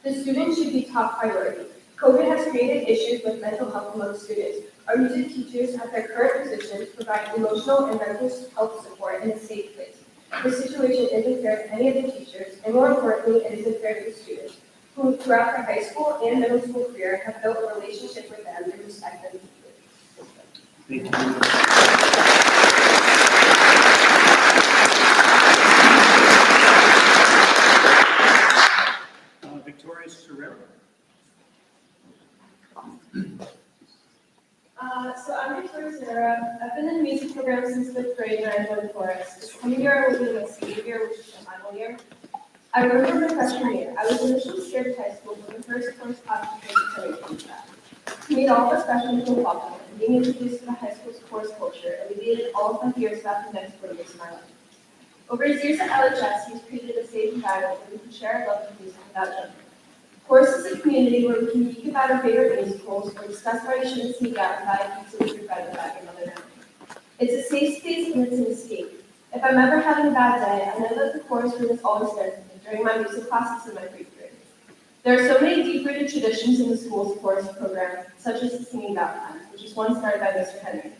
The students should be top priority. COVID has created issues with mental health among students. Our music teachers at their current positions provide emotional and mental health support in a safe place. This situation isn't fair to any of the teachers, and more importantly, it isn't fair to the students, who throughout their high school and middle school career have built a relationship with them and respect them deeply. Thank you. I've been in the music program since fifth grade and I joined chorus. This coming year I will be in my senior year, which is my final year. I remember my freshman year. I was initially scared of high school, but the first chorus class became exciting to that. To meet all of us freshmen feel welcome and being introduced to the high school's chorus culture alleviated all of my fears about the next 4 years of my life. Over his years at LHS, he's created a safe environment where we can share our love of music without judgment. Chorus is a community where we can speak about our favorite musicals or discuss why you shouldn't sneak out and buy a pizza with your friend without your mother knowing. It's a safe space and it's an escape. If I'm ever having a bad day, I know that the chorus room is always there for me during my music classes and my free periods. There are so many deep-rooted traditions in the school's chorus program, such as the singing Valentine's, which is one started by Mr. Henry.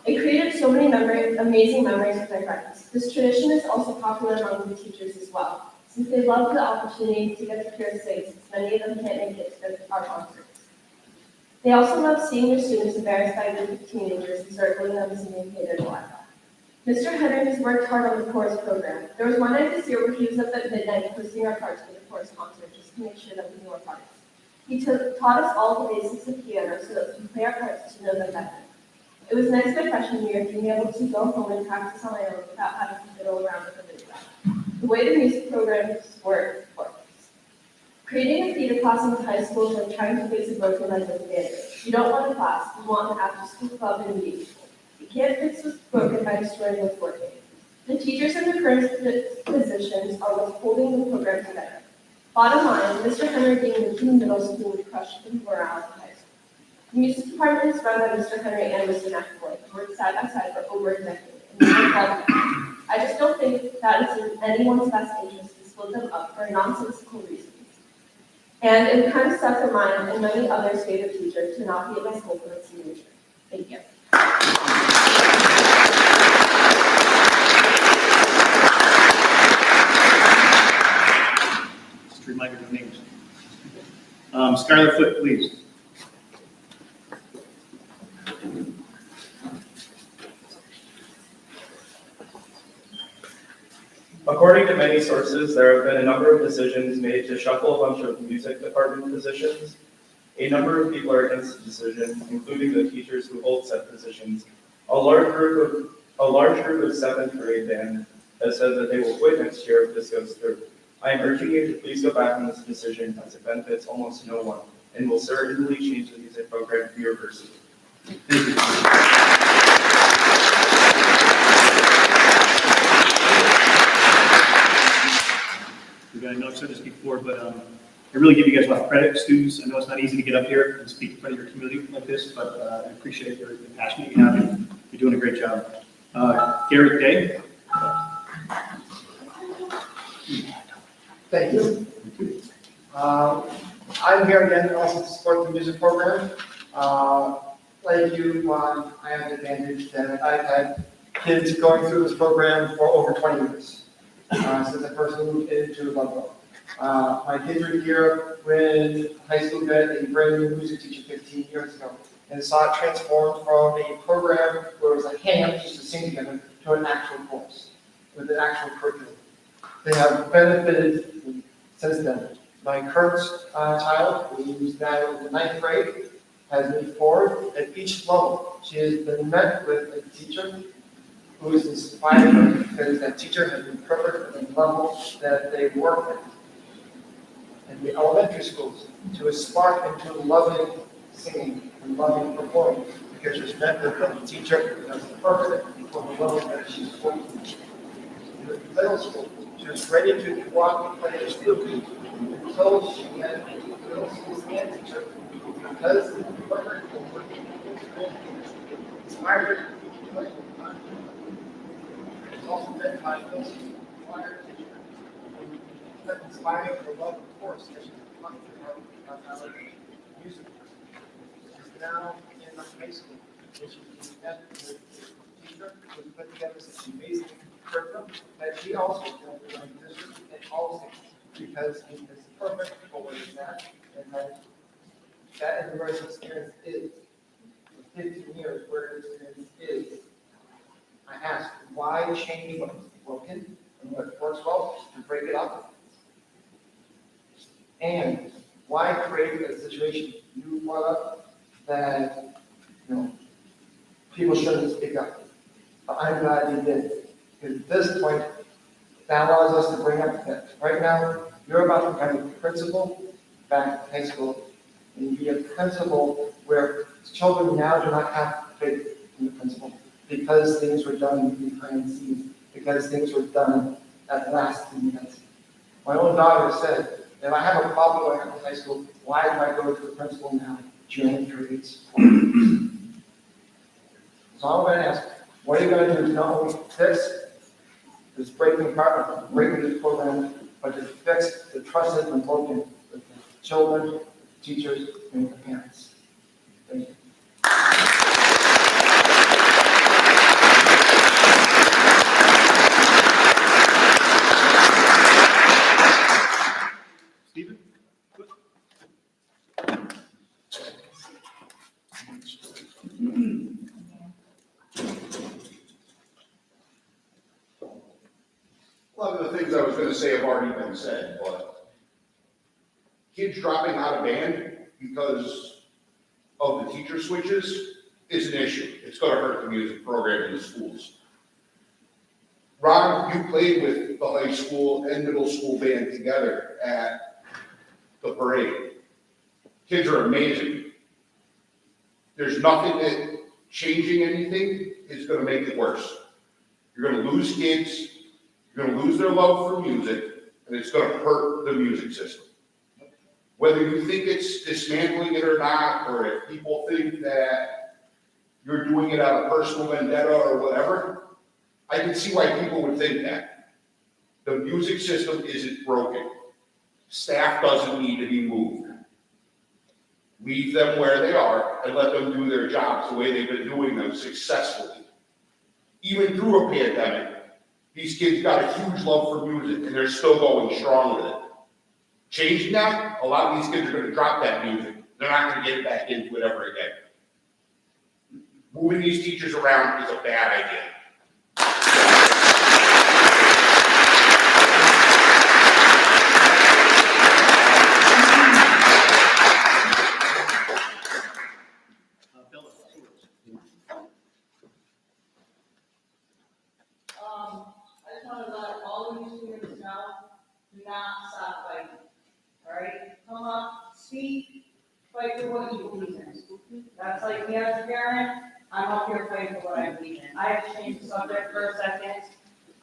It created so many amazing memories with my friends. This tradition is also popular among the teachers as well, since they love the opportunity to get to hear us sing, since many of them can't make it to our concerts. They also love seeing their students embarrassed by a group of teenagers and circling them as indicated in Wi-Fi. Mr. Henry has worked hard on the chorus program. There was one night this year where he was up at midnight posting our parts for the chorus concert just to make sure that we knew our parts. He taught us all the basics of piano so that we can play our parts to know them better. It was nice my freshman year being able to go home and practice on my own without having to fiddle around with a video. The way the music program works. Creating a theater class in high school is like trying to fix a broken leg with a band-aid. You don't want a class, you want an after-school club in music school. You can't fix what's broken by destroying what's working. The teachers in the current positions are what's holding the program together. Bottom line, Mr. Henry being the King Middle School would crush the morale of high school. The music department is run by Mr. Henry and Mr. McAvoy, who worked side by side for over a decade. I just don't think that is in anyone's best interest to split them up for nonsensical reasons. And it would kind of suck for mine and many others' favorite teachers to not be at my school for its senior year. Thank you. Just a reminder of names. Skylar Foot, please. According to many sources, there have been a number of decisions made to shuffle a bunch of music department positions. A number of people are against the decision, including the teachers who hold said positions. A large group of seventh grade band has said that they will quit next year if this goes through. I am urging you to please go back on this decision as it benefits almost no one and will certainly change the music program irreversibly. I know I've said this before, but I really give you guys a lot of credit, students. I know it's not easy to get up here and speak in front of your community like this, but I appreciate the passion that you have, and you're doing a great job. Garrett Day. Thank you. I'm here again also to support the music program. Like you, I have the advantage that I've had kids going through this program for over 20 years. Since I first moved into Ludlow. My kids were here when high school got a brand new music teacher 15 years ago, and saw it transformed from a program where it was a hang-up just to sing together to an actual course with an actual curriculum. They have benefited since then. My current child, who's now in the 9th grade, has moved forward at each level. She has been met with a teacher who is inspired her because that teacher has been perfect at the level that they work at. In the elementary schools, to a spark into loving singing and loving performing, because she's met with a teacher that's perfect for the level that she's working. In the middle school, she was ready to walk and play a student until she had a middle school band teacher because of the perfect for working inspired her to play. Also been my most choir teacher, who inspired her love of course as she became our music. She's now in high school, and she's met with a teacher who put together such an amazing curriculum that she also joined the district and all things because he is perfect for what he's at, and that university experience is. For 15 years, where his experience is. I ask, why change what's broken and what works well and break it up? And why create a situation you brought up that, people shouldn't speak up. But I'm glad you did. Because at this point, that allows us to bring up that right now, you're about to become a principal back in high school, and be a principal where children now do not have faith in the principal because things were done behind the scenes, because things were done at last minute. My own daughter said, if I have a problem going up to high school, why do I go to the principal now? Join grades. So I'm going to ask, what are you going to do to not only fix this breaking part, breaking this program, but to fix the trust that's been broken with the children, teachers, and the parents? Thank you. Stephen? A lot of the things I was gonna say have already been said, but kids dropping out of band because of the teacher switches is an issue. It's gonna hurt the music program in the schools. Ron, you played with the high school and middle school band together at the parade. Kids are amazing. There's nothing that changing anything is gonna make it worse. You're gonna lose kids, you're gonna lose their love for music, and it's gonna hurt the music system. Whether you think it's dismantling it or not, or if people think that you're doing it out of personal vendetta or whatever, I can see why people would think that. The music system isn't broken. Staff doesn't need to be moved. Leave them where they are and let them do their jobs the way they've been doing them successfully. Even through a pandemic, these kids got a huge love for music and they're still going strong with it. Changing that, a lot of these kids are going to drop that music. They're not going to get back into it ever again. Moving these teachers around is a bad idea. Bella, it's yours. I just want to let all of you students know, do not stop fighting. All right? Come up, speak, fight for what you believe in. That's like me as a parent, I'm up here fighting for what I believe in. I have to change the subject for a second.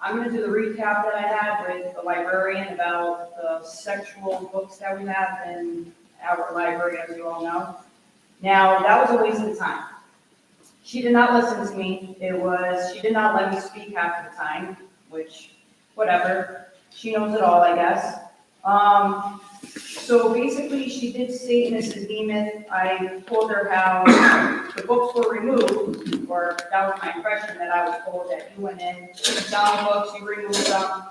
I'm going to do the recap that I had with the librarian about the sexual books that we have in our library, as you all know. Now, that was a waste of time. She did not listen to me. She did not let me speak half of the time, which, whatever. She knows it all, I guess. So basically, she did state, Mrs. Beeman, I told her how the books were removed, or that was my impression, that I was told that you went in, found books, you removed them.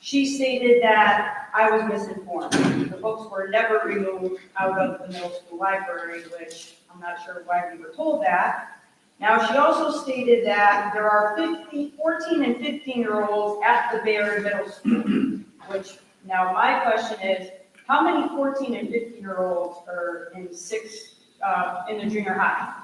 She stated that I was misinformed. The books were never removed out of the middle school library, which I'm not sure why we were told that. Now, she also stated that there are 14 and 15-year-olds at the Barry Middle School, which, now my question is, how many 14 and 15-year-olds are in the junior high?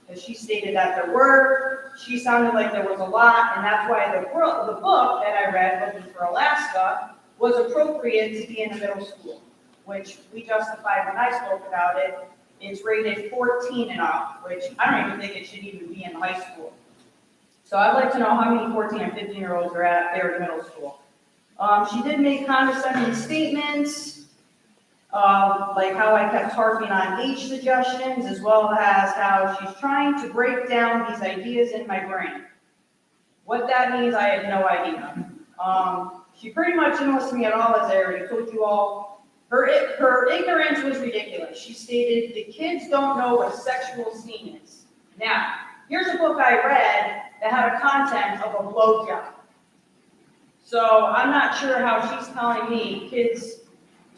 Because she stated that there were, she sounded like there was a lot, and that's why the book that I read, Looking for Alaska, was appropriate to be in the middle school, which we justified when I spoke about it. It's rated 14 and up, which I don't even think it should even be in high school. So I'd like to know how many 14 and 15-year-olds are at Barry Middle School. She did make condescending statements, like how I kept harping on age suggestions, as well as how she's trying to break down these ideas in my brain. What that means, I have no idea. She pretty much didn't listen to me at all, as I already told you all. Her ignorance was ridiculous. She stated, the kids don't know what sexual scene is. Now, here's a book I read that had a content of a blowjob. So I'm not sure how she's telling me kids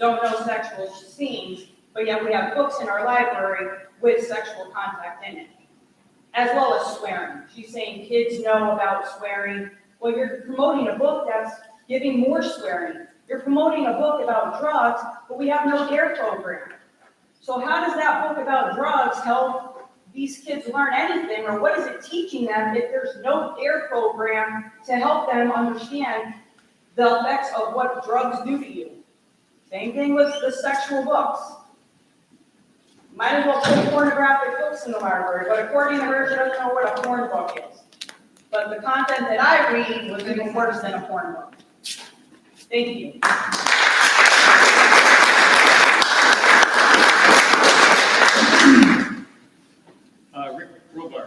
don't know sexual scenes, but yet we have books in our library with sexual content in it, as well as swearing. She's saying kids know about swearing. Well, you're promoting a book that's giving more swearing. You're promoting a book about drugs, but we have no DARE program. So how does that book about drugs help these kids learn anything, or what is it teaching them if there's no DARE program to help them understand the effects of what drugs do to you? Same thing with the sexual books. Might as well put pornographic books in the library, but according to her, she doesn't know what a porn book is. But the content that I read was even worse than a porn book. Thank you. Rick Robar.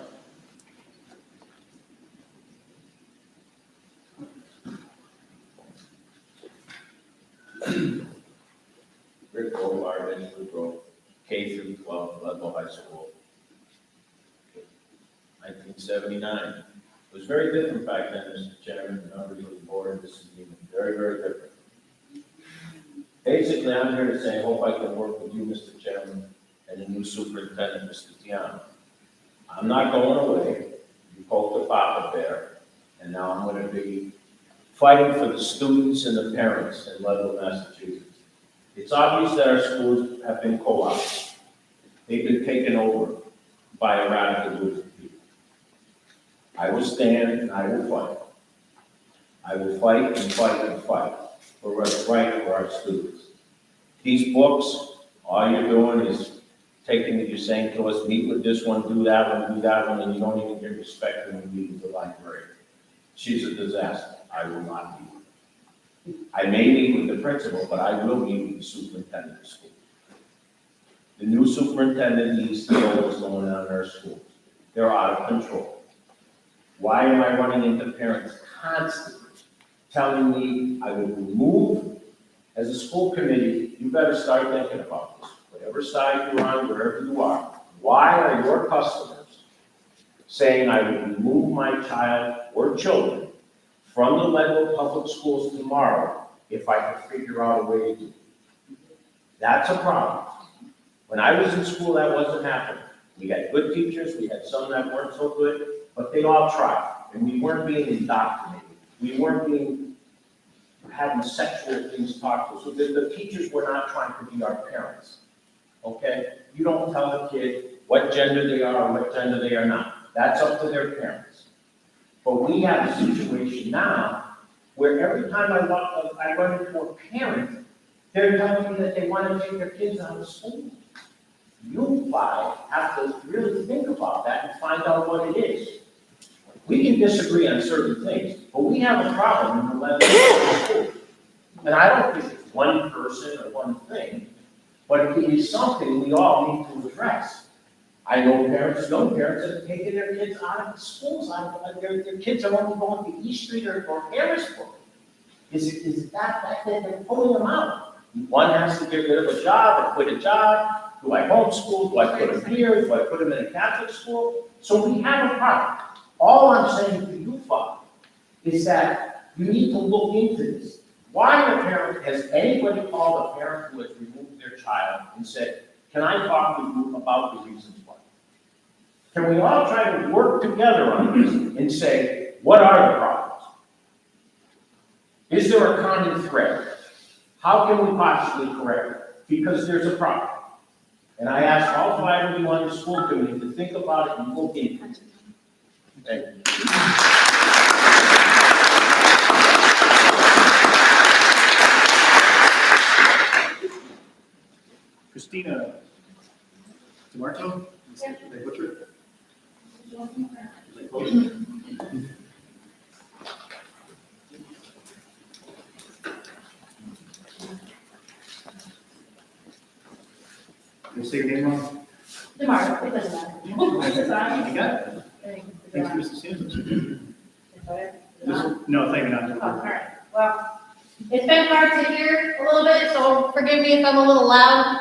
Rick Goldbar, Edgewood Road, K through 12, Ludlow High School. 1979. It was very different back then, Mr. Chairman, and members of the board. This is even very, very different. Basically, I'm here to say, I hope I can work with you, Mr. Chairman, and the new superintendent, Mr. Tiano. I'm not going away. You poked the papa bear, and now I'm going to be fighting for the students and the parents in Ludlow, Massachusetts. It's obvious that our schools have been co-opted. They've been taken over by a radical group of people. I will stand and I will fight. I will fight and fight and fight for what's right for our students. These books, all you're doing is taking it, you're saying to us, meet with this one, do that one, and you don't even give respect when you meet with the librarian. She's a disaster. I will not meet with her. I may meet with the principal, but I will meet with the superintendent of school. The new superintendent needs to know what's going on in our schools. They're out of control. Why am I running into parents constantly telling me I will remove, as a school committee, you better start thinking about this. Whatever side you're on, wherever you are, why are your customers saying I will remove my child or children from the Leadville Public Schools tomorrow if I can figure out a way to do it? That's a problem. When I was in school, that wasn't happening. We had good teachers, we had some that weren't so good, but they all tried, and we weren't being indoctrinated. We weren't being, having sexual things talked to us. So the teachers were not trying to be our parents, okay? You don't tell a kid what gender they are or what gender they are not. That's up to their parents. But we have a situation now where every time I run into a parent, they're telling me that they want to take their kids out of school. You five have to really think about that and find out what it is. We can disagree on certain things, but we have a problem in the level of school. And I don't think it's one person or one thing, but it is something we all need to address. I know parents, young parents that have taken their kids out of the schools, their kids are only going to East Street or Harrisburg. Is that they're pulling them out? One has to get rid of a job or quit a job. Do I homeschool? Do I put them here? Do I put them in a Catholic school? So we have a problem. All I'm saying to you, Father, is that you need to look into this. Why has anybody called a parent who has removed their child and said, can I talk with you about the reasons why? Can we all try to work together on this and say, what are the problems? Is there a common thread? How can we possibly correct it? Because there's a problem. And I ask all five of you on the school committee to think about it and look into it. Thank you. Christina DeMarco? Yeah. Did I butcher it? Can you say your name wrong? Tomorrow, it doesn't matter. You got it. Thanks, Mr. Santos. No, thank you, not. Oh, all right. Well, it's been hard to hear a little bit, so forgive me if I'm a little loud.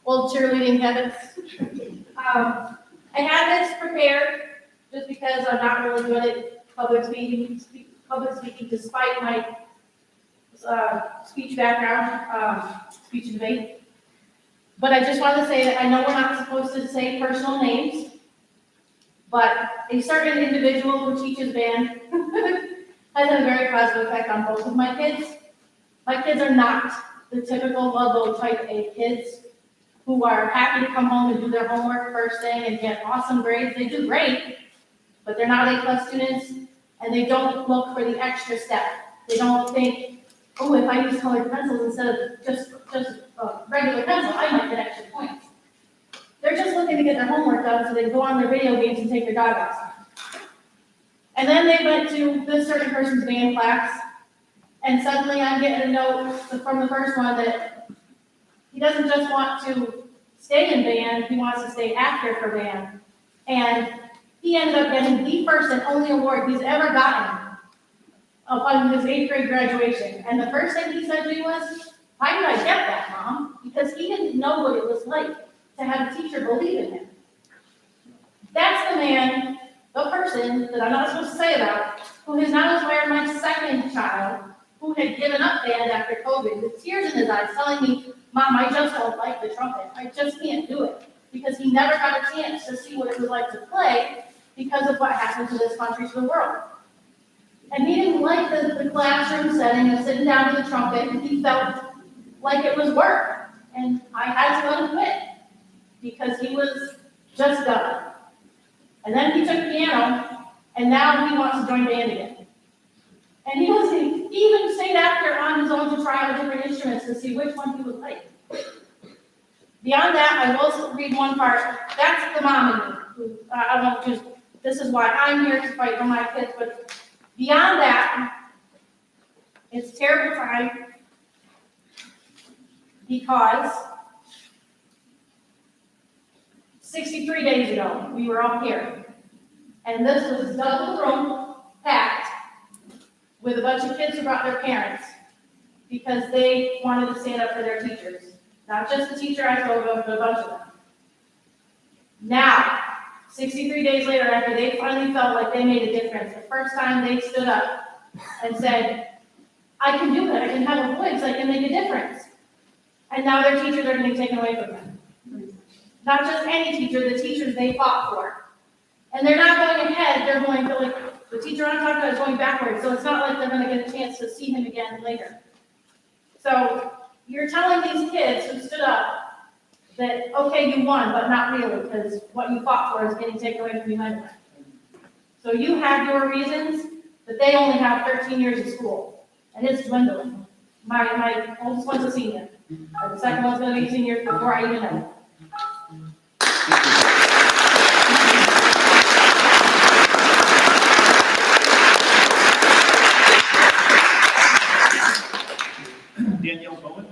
Old cheerleading habits. I had this prepared just because I'm not really good at public speaking despite my speech background, speech and debate. But I just wanted to say that I know we're not supposed to say personal names, but a certain individual who teaches band has had a very positive effect on both of my kids. My kids are not the typical Ludlow type A kids who are happy to come home and do their homework first thing and get awesome grades. They do great, but they're not A+ students, and they don't look for the extra step. They don't think, oh, if I use colored pencils instead of just regular pencil, I might get extra points. They're just looking to get their homework done so they can go on their video games and take their dog outside. And then they went to this certain person's band class, and suddenly I'm getting a note from the first one that he doesn't just want to stay in band, he wants to stay active for band. And he ended up getting the first and only award he's ever gotten upon his 8th grade graduation. And the first thing he said to me was, "Why did I get that, Mom?" Because he didn't know what it was like to have a teacher believe in him. That's the man, the person that I'm not supposed to say about, who has now inspired my second child, who had given up band after COVID, with tears in his eyes, telling me, "Mom, I just don't like the trumpet. I just can't do it." Because he never got a chance to see what it was like to play because of what happened to this country, to the world. And he didn't like the classroom setting of sitting down to the trumpet, and he felt like it was work. And I had to let him quit because he was just done. And then he took piano, and now he wants to join band again. And he even stayed after on his own to try out different instruments to see which one he would like. Beyond that, I will read one part. That's the mom in me, who I won't just, this is why I'm here to fight for my kids, but beyond that, it's a terrible time because 63 days ago, we were all here. And this was double room, packed, with a bunch of kids who brought their parents because they wanted to stand up for their teachers. Not just the teacher I told them, but a bunch of them. Now, 63 days later, after they finally felt like they made a difference, the first time they stood up and said, "I can do it, I can have a voice, I can make a difference." And now their teachers are getting taken away from them. Not just any teacher, the teachers they fought for. And they're not going ahead, they're going to, like, the teacher I'm talking about is going backwards, so it's not like they're gonna get a chance to see him again later. So you're telling these kids who stood up that, okay, you won, but not really, because what you fought for is getting taken away from you anyway. So you have your reasons, but they only have 13 years of school, and it's dwindling. My oldest one's a senior, and the second one's gonna be a senior before I even know. Danielle Bowen.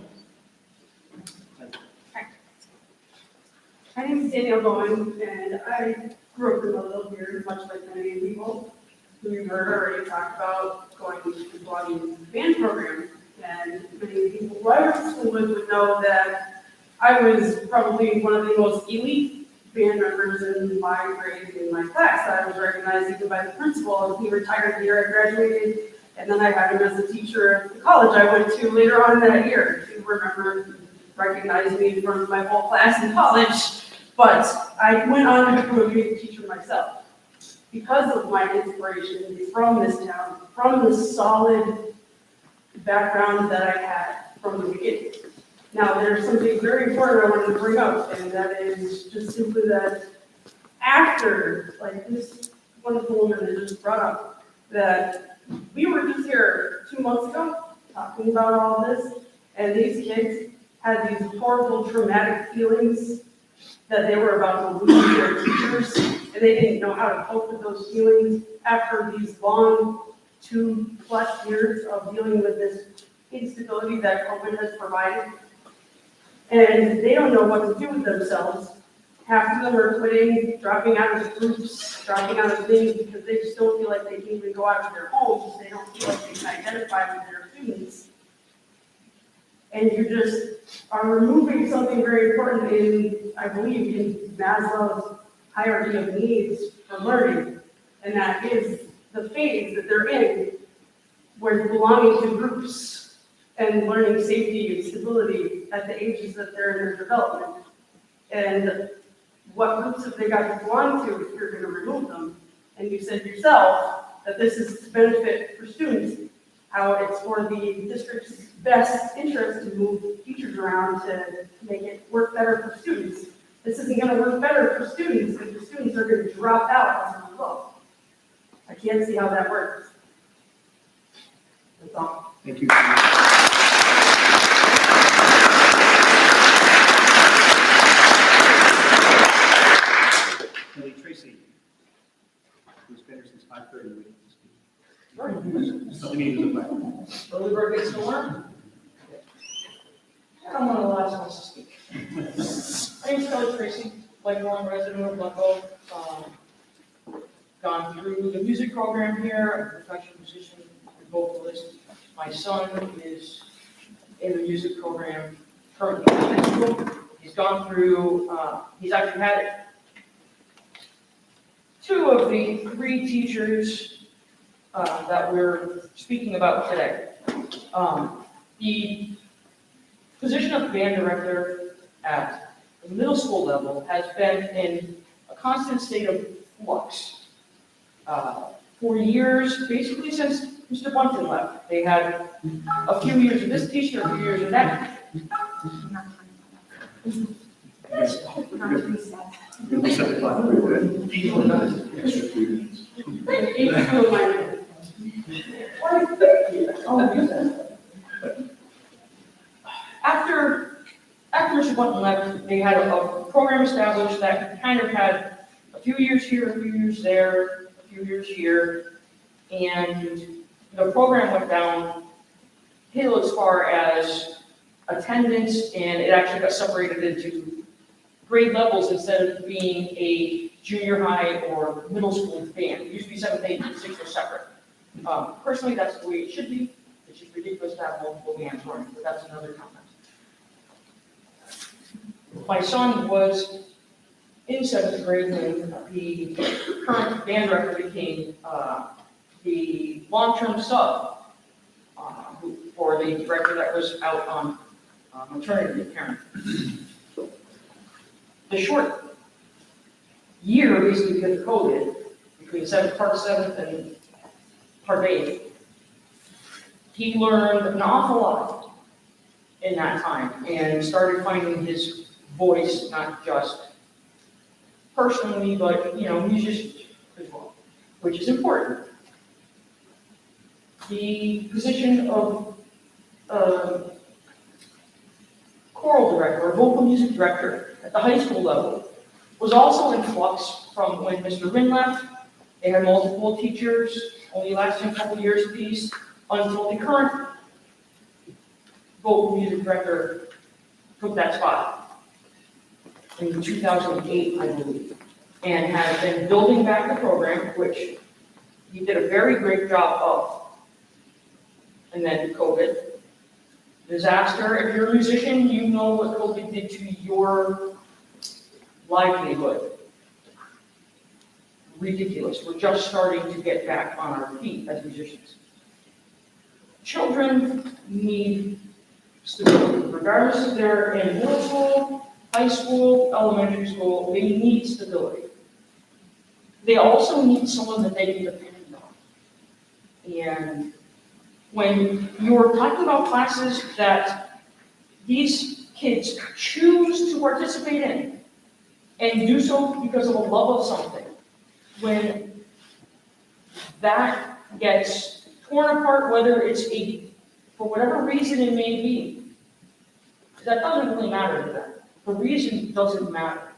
My name is Danielle Bowen, and I grew up in Ludlow here, much like many people. We heard already talked about going to belonging to the band program, and many people who I went to school with would know that I was probably one of the most elite band members in my grade, in my class. I was recognized even by the principal, and he retired the year I graduated, and then I had him as a teacher at the college I went to later on that year. He recognized me in front of my whole class in college. But I went on to become a music teacher myself because of my inspiration from this town, from the solid background that I had from the beginning. Now, there's something very important I wanted to bring up, and that is just simply that after, like this wonderful woman that just brought up, that we were just here 2 months ago talking about all this, and these kids had these horrible traumatic feelings that they were about to lose their teachers, and they didn't know how to cope with those feelings after these long 2+ years of dealing with this instability that COVID has provided. And they don't know what to do with themselves. Half of them are quitting, dropping out of groups, dropping out of things because they just don't feel like they can even go out of their homes. They don't feel like they can identify with their students. And you just are removing something very important in, I believe, in Maslow's hierarchy of needs for learning. And that is the phase that they're in, where belonging to groups and learning safety and stability at the ages that they're in their development. And what groups have they got to belong to if you're going to remove them? And you said yourself that this is to benefit for students, how it's for the district's best interest to move teachers around to make it work better for students. This isn't gonna work better for students, because the students are gonna drop out as a result. I can't see how that works. That's all. Thank you. Kelly Tracy, who's been here since 5:30. Something needs to look Early bird gets the worm. I don't want to last one to speak. My name's Kelly Tracy, lifelong resident of Ludlow. Gone through the music program here, I'm a professional musician and vocalist. My son is in the music program currently in high school. He's gone through, he's actually had two of the three teachers that we're speaking about today. The position of band director at the middle school level has been in a constant state of flux. For years, basically since Mr. Bunton left, they had a few years of this teacher, a few years of that. We're not recess. We set the clock. Extra 3 minutes. After Mr. Bunton left, they had a program established that kind of had a few years here, a few years there, a few years here, and the program went downhill as far as attendance, and it actually got separated into grade levels instead of being a junior high or middle school band. It used to be 7th, 8th, and 6th were separate. Personally, that's the way it should be. It's just ridiculous to have multiple bands running, but that's another comment. My son was in 7th grade when the current band director became the long-term sub for the director that was out on maternity leave, Karen. The short year, basically because of COVID, between part 7th and part 8th, he learned an awful lot in that time and started finding his voice, not just personally, but, musician as well, which is important. The position of choral director or vocal music director at the high school level was also in flux from when Mr. Rin left. They had multiple teachers, only lasting a couple years apiece, until the current vocal music director took that spot in 2008, I believe, and has been building back the program, which he did a very great job of. And then COVID, disaster. If you're a musician, you know what COVID did to your livelihood. Ridiculous. We're just starting to get back on our feet as musicians. Children need stability, regardless if they're in middle school, high school, elementary school, they need stability. They also need someone that they can depend on. And when you're talking about classes that these kids choose to participate in and do so because of a love of something, when that gets torn apart, whether it's for whatever reason it may be, that doesn't really matter to them. The reason doesn't matter.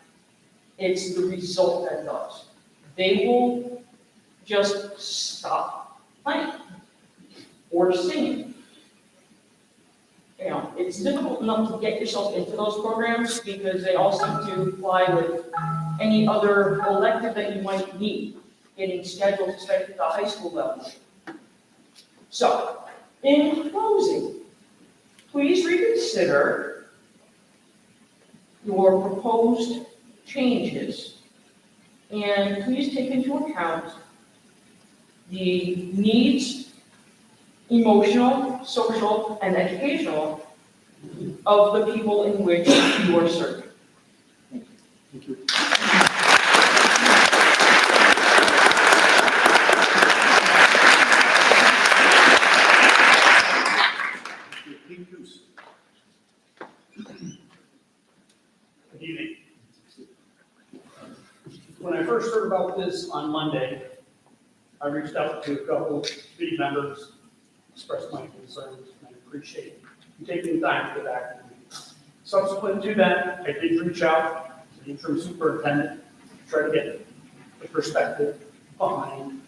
It's the result that does. They will just stop playing or singing. It's difficult enough to get yourself into those programs because they all seem to fly with any other elective that you might need, getting scheduled, especially at the high school level. So, in closing, please reconsider your proposed changes and please take into account the needs, emotional, social, and educational of the people in which you are serving. Thank you. Pete Goose. this on Monday, I reached out to a couple committee members, expressed my concerns, and I appreciate you taking the time to get back to me. Subsequent to that, I did reach out to the interim superintendent to try to get the perspective behind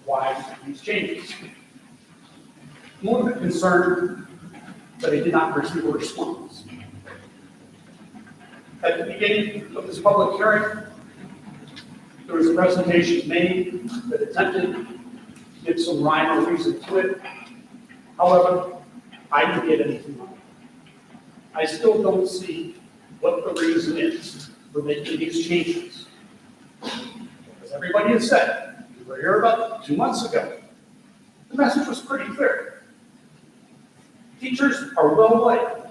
why these changes. I'm a little bit concerned that I did not receive a response. At the beginning of this public hearing, there was a presentation made that attempted to give some rhyme or reason to it. However, I didn't get anything on it. I still don't see what the reason is for making these changes. As everybody has said, we were here about 2 months ago. The message was pretty clear. Teachers are well liked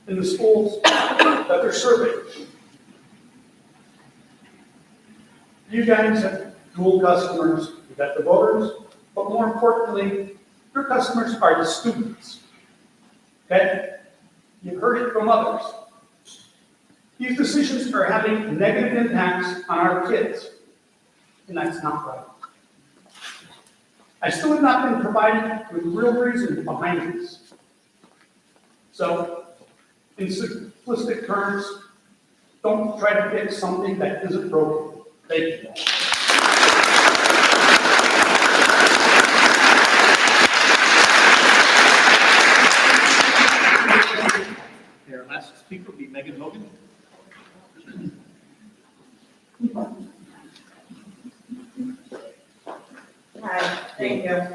in the schools that they're serving. You guys have dual customers. You've got the voters, but more importantly, your customers are the students. Okay? You've heard it from others. These decisions are having negative impacts on our kids, and that's not right. I still have not been provided with real reason behind this. So, in simplistic terms, don't try to fix something that isn't broken. Thank you. Our last speaker will be Megan Hogan. Hi, thank you.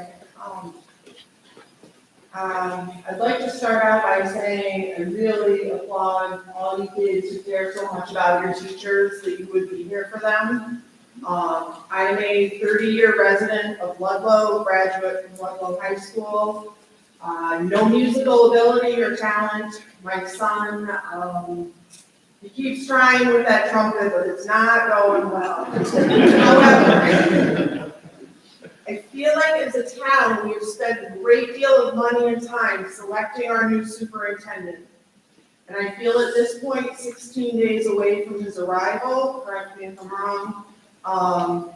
I'd like to start out by saying I really applaud all you kids who care so much about your teachers that you would be here for them. I'm a 30-year resident of Ludlow, graduate from Ludlow High School. No musical ability or talent. My son, he keeps trying with that trumpet, but it's not going well. However, I feel like as a town, we have spent a great deal of money and time selecting our new superintendent. And I feel at this point, 16 days away from his arrival, correct me if I'm wrong,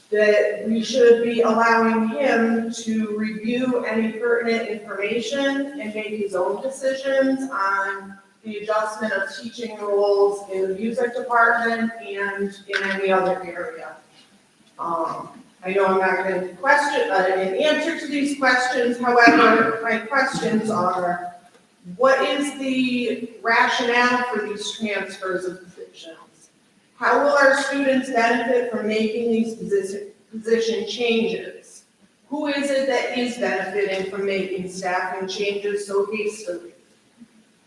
that we should be allowing him to review any pertinent information and make his own decisions on the adjustment of teaching roles in the music department and in any other area. I know I'm not going to question an answer to these questions. However, my questions are, what is the rationale for these transfers of positions? How will our students benefit from making these position changes? Who is it that is benefiting from making staffing changes so hastily?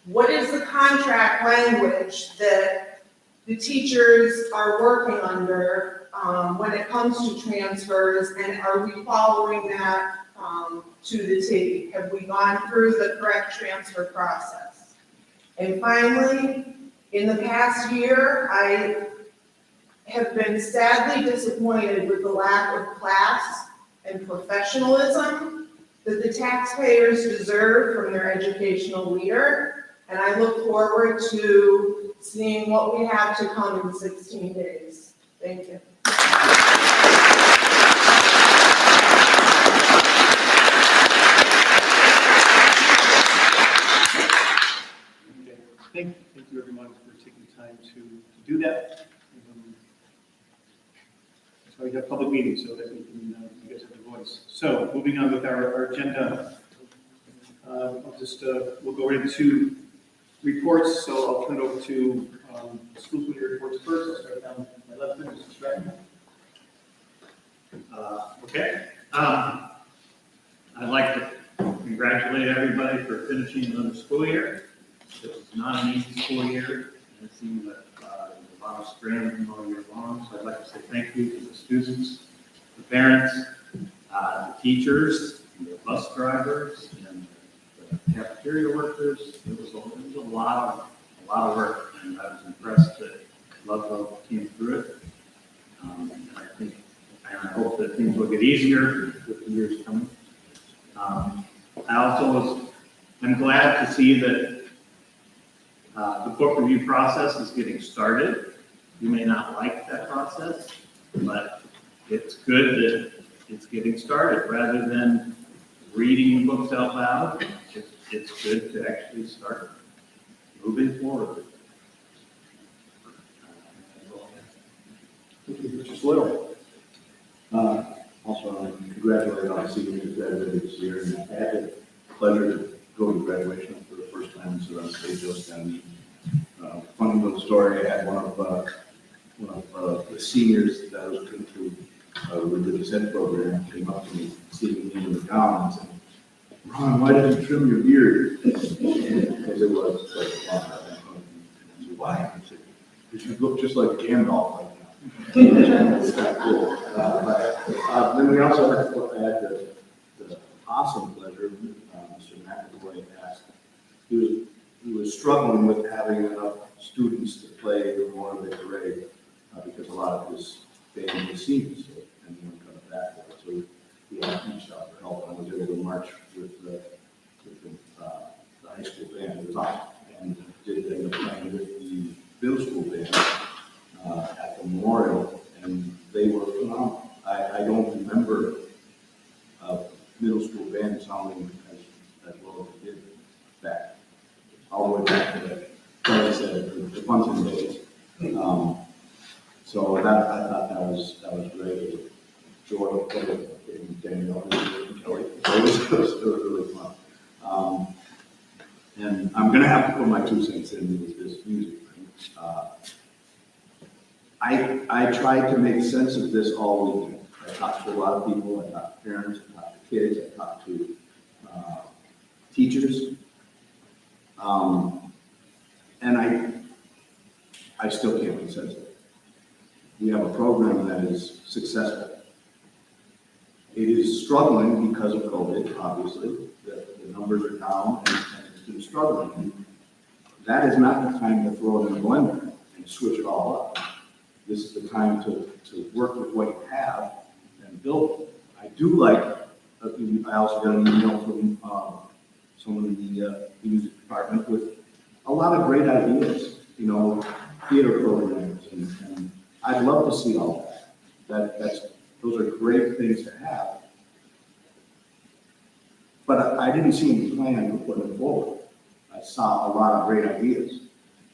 What is the contract language that the teachers are working under when it comes to transfers, and are we following that to the T? Have we gone through the correct transfer process? And finally, in the past year, I have been sadly disappointed with the lack of class and professionalism that the taxpayers deserve from their educational leader, and I look forward to seeing what we have to come in 16 days. Thank you. Thank you everyone for taking time to do that. That's why we have public meetings, so that we can, you guys have a voice. So, moving on with our agenda, we'll go into reports, so I'll turn it over to school committee reports first. I'll start down my left hand, Mr. Stratton. Okay. I'd like to congratulate everybody for finishing another school year. It was not an easy school year, and it seemed that there was a lot of strain all year long. So I'd like to say thank you to the students, the parents, the teachers, the bus drivers, and the cafeteria workers. It was a lot of work, and I was impressed that Ludlow came through it. I hope that things will get easier with the years coming. I'm glad to see that the book review process is getting started. You may not like that process, but it's good that it's getting started rather than reading books out loud. It's good to actually start moving forward. Thank you, Mr. Swale. Also, I want to congratulate all the seniors who graduated this year, and I had the pleasure to go to graduation for the first time, so on stage just and funny little story. I had one of the seniors that I was going to a religious ed program came up to me, seeing me in the gown, and said, "Ron, why did you trim your beard?" Because it was like long. I said, "Why?" I said, "Because you look just like Gandalf right now." It's kind of cool. Then we also had the awesome pleasure, Mr. McAvoy asked, he was struggling with having enough students to play the Memorial Day Parade because a lot of his band was seniors, and he was coming back with it. So we had reached out for help, and I was able to march with the high school band. It was awesome, and did end up playing with the middle school band at the memorial, and they were phenomenal. I don't remember middle school band sounding as well as it did back, all the way back to the, like I said, the Bunsen days. So that, I thought that was great. Joy played with Daniel and Kelly. So it was really fun. And I'm gonna have to put my 2 cents in with this music thing. I tried to make sense of this all weekend. I talked to a lot of people, I talked to parents, I talked to kids, I talked to teachers. And I still can't make sense of it. We have a program that is successful. It is struggling because of COVID, obviously. The numbers are down and it's been struggling. That is not the time to throw it in a blender and switch it all up. This is the time to work with what you have and build it. I do like, I also got an email from someone in the music department with a lot of great ideas, theater programs, and I'd love to see all that. Those are great things to have. But I didn't see any plan to put them forward. I saw a lot of great ideas.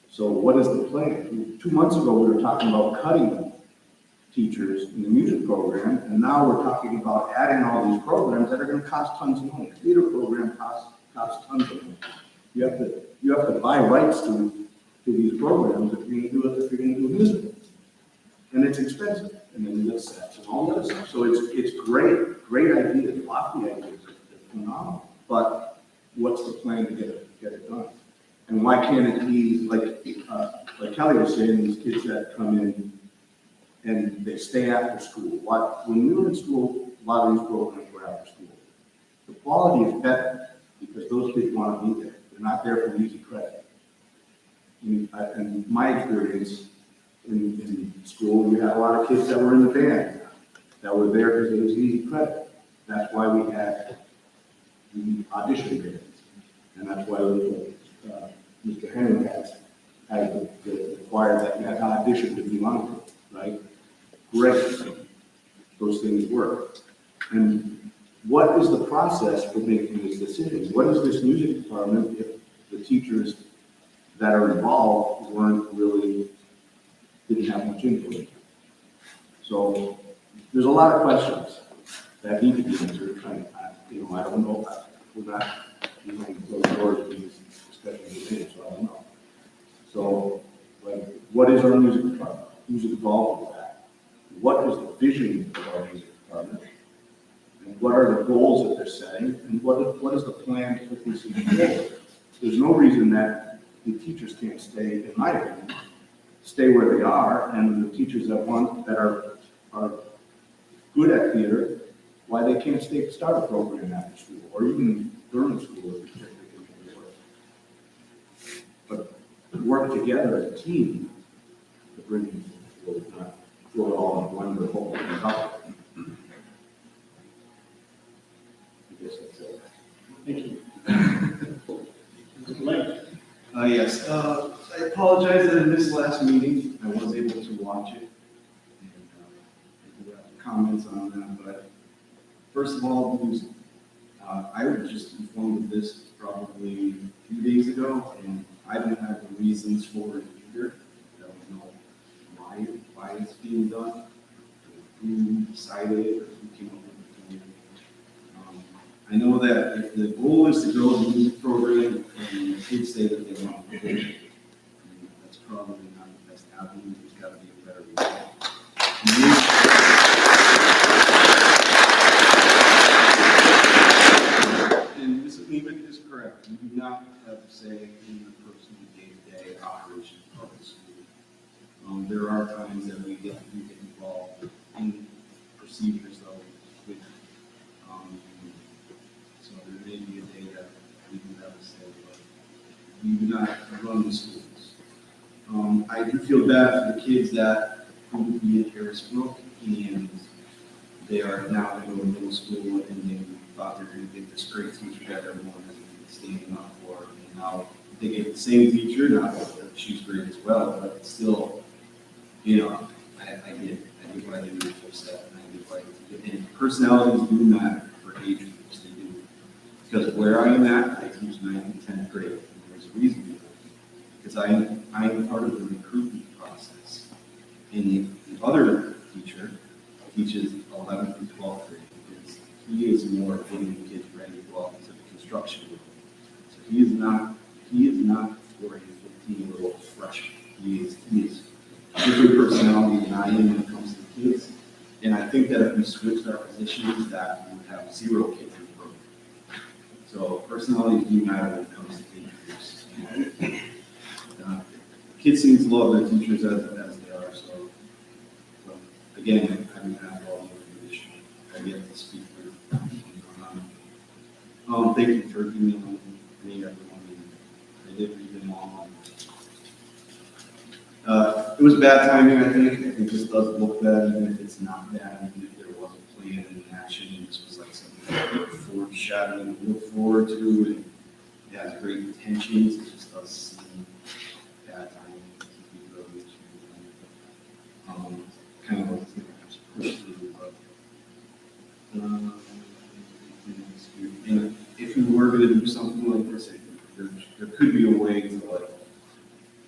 So what is the plan? 2 months ago, we were talking about cutting teachers in the music program, and now we're talking about adding all these programs that are going to cost tons of money. Theater program costs tons of money. You have to buy rights to these programs if you're going to do music, and it's expensive. And then you get sets and all that stuff. So it's great ideas, lofty ideas, they're phenomenal. But what's the plan to get it done? And why can't it be like Kelly was saying, these kids that come in and they stay after school? When we were in school, a lot of these programs were after school. The quality is better because those kids want to be there. They're not there for easy credit. And my experience in school, we had a lot of kids that were in the band that were there because it was easy credit. That's why we had the audition bands, and that's why Mr. Henry has the choir that you had to audition to be on, right? Great. Those things work. And what is the process for making these decisions? What is this music department if the teachers that are involved didn't have much input? So there's a lot of questions that need to be answered. I don't know. We're not behind closed doors in these discussions today, so I don't know. So, what is our music department? Who's involved with that? What is the vision of our music department? And what are the goals that they're setting? And what is the plan to put these things together? There's no reason that the teachers can't stay, in my opinion, stay where they are, and the teachers that are good at theater, why they can't start a program after school, or even during school if they can work. But work together as a team to bring these forward, not throw it all in one little hole and help. I guess that's it. Thank you. Mr. Lane? Yes, I apologize that in this last meeting, I was able to comments on that, but first of all, I was just informed of this probably a few days ago, and I don't have the reasons for it either. I don't know why it's being done, who decided it, or who came up with it. I know that if the goal is to grow the music program, and the kids say that they want to do it, that's probably not the best avenue. There's got to be a better way. And Mrs. Neiman is correct. We do not have a say in the personal day-to-day operation of the school. There are times that we get involved in procedures though with, so there may be a day that we do have a say, but we do not run the schools. I do feel bad for the kids that would be at Harrisbrook, and they are now going to go to middle school, and they thought they were going to get this great teacher that everyone has been standing up for, and now they get the same teacher. Not that she's great as well, but it's still, you know, I get why they were upset, and I get why they did. And personalities do matter for age groups, they do. Because where I am at, I teach 9th and 10th grade, and there's a reason for that. Because I am part of the recruitment process. And the other teacher teaches 11th and 12th grade, because he is more getting the kids ready to go out into the construction world. So he is not for a 15-year-old freshman. He is different personality than I am when it comes to kids. And I think that if we switched our positions, that we would have 0 kids in the program. So personalities do matter when it comes to age groups. Kids seem to love their teachers as they are, so again, I don't have all the information. I get to speak for thank you for emailing me, everyone. I did read them all. It was bad timing, I think. It just does look bad, even if it's not bad, even if there was a plan and action. This was like something foreshadowing to look forward to, and it has great intentions. It just does seem bad timing. Kind of like push through, but and if we were going to do something like this, there could be a way to like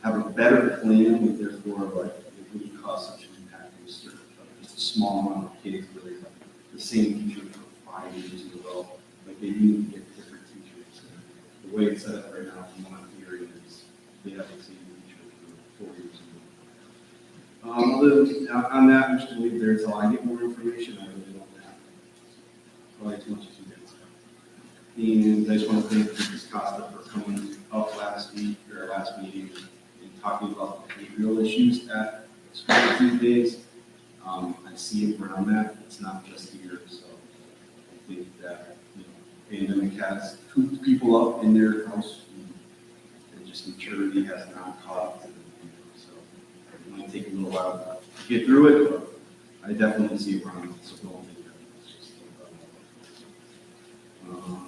have a better plan, but therefore like it wouldn't cause such an impact. It was just a small amount of kids really like the same teacher for 5 years in a row. Like they need to get different teachers. And the way it's set up right now, from what I'm hearing, is they have the same teacher for 4 years in a row. On that, Mr. Lee, there's all I get more information. I really don't have probably too much to do. And I just want to thank Mrs. Costa for coming up last week or last meeting and talking about the behavioral issues at school these days. I see it where I'm at. It's not just here, so I think that pandemic has cooped people up in their house, and just maturity has not caught up to them. It might take a little while to get through it, but I definitely see it wrong. So don't think that it's just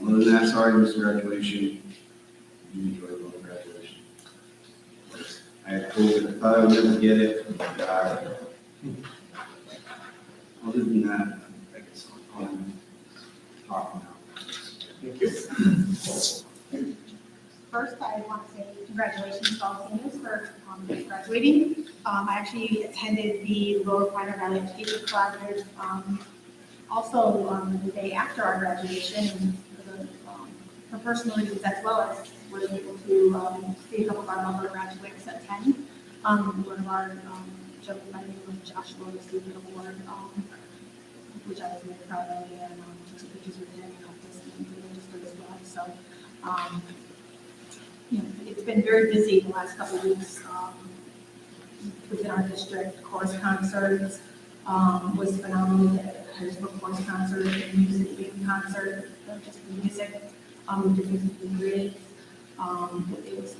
other than that, sorry, Mr. Graduation. You enjoyed the graduation. I had COVID. I thought I would never get it. Other than that, I guess I'll talk now. Thank you. First, I want to say congratulations to all seniors for graduating. I actually attended the Lower Pioneer Valley Education Collaborative also the day after our graduation, and for personal reasons as well as was able to see a couple of our other graduates attend. One of our gentlemen by the name of Joshua received an award, which I was very proud of, and took some pictures with him and helped us and registered as well. So, it's been very busy the last couple of weeks within our district. Chorus concerts was phenomenal. Harrisburg Chorus concert, and music big concert, just the music, different grades. It was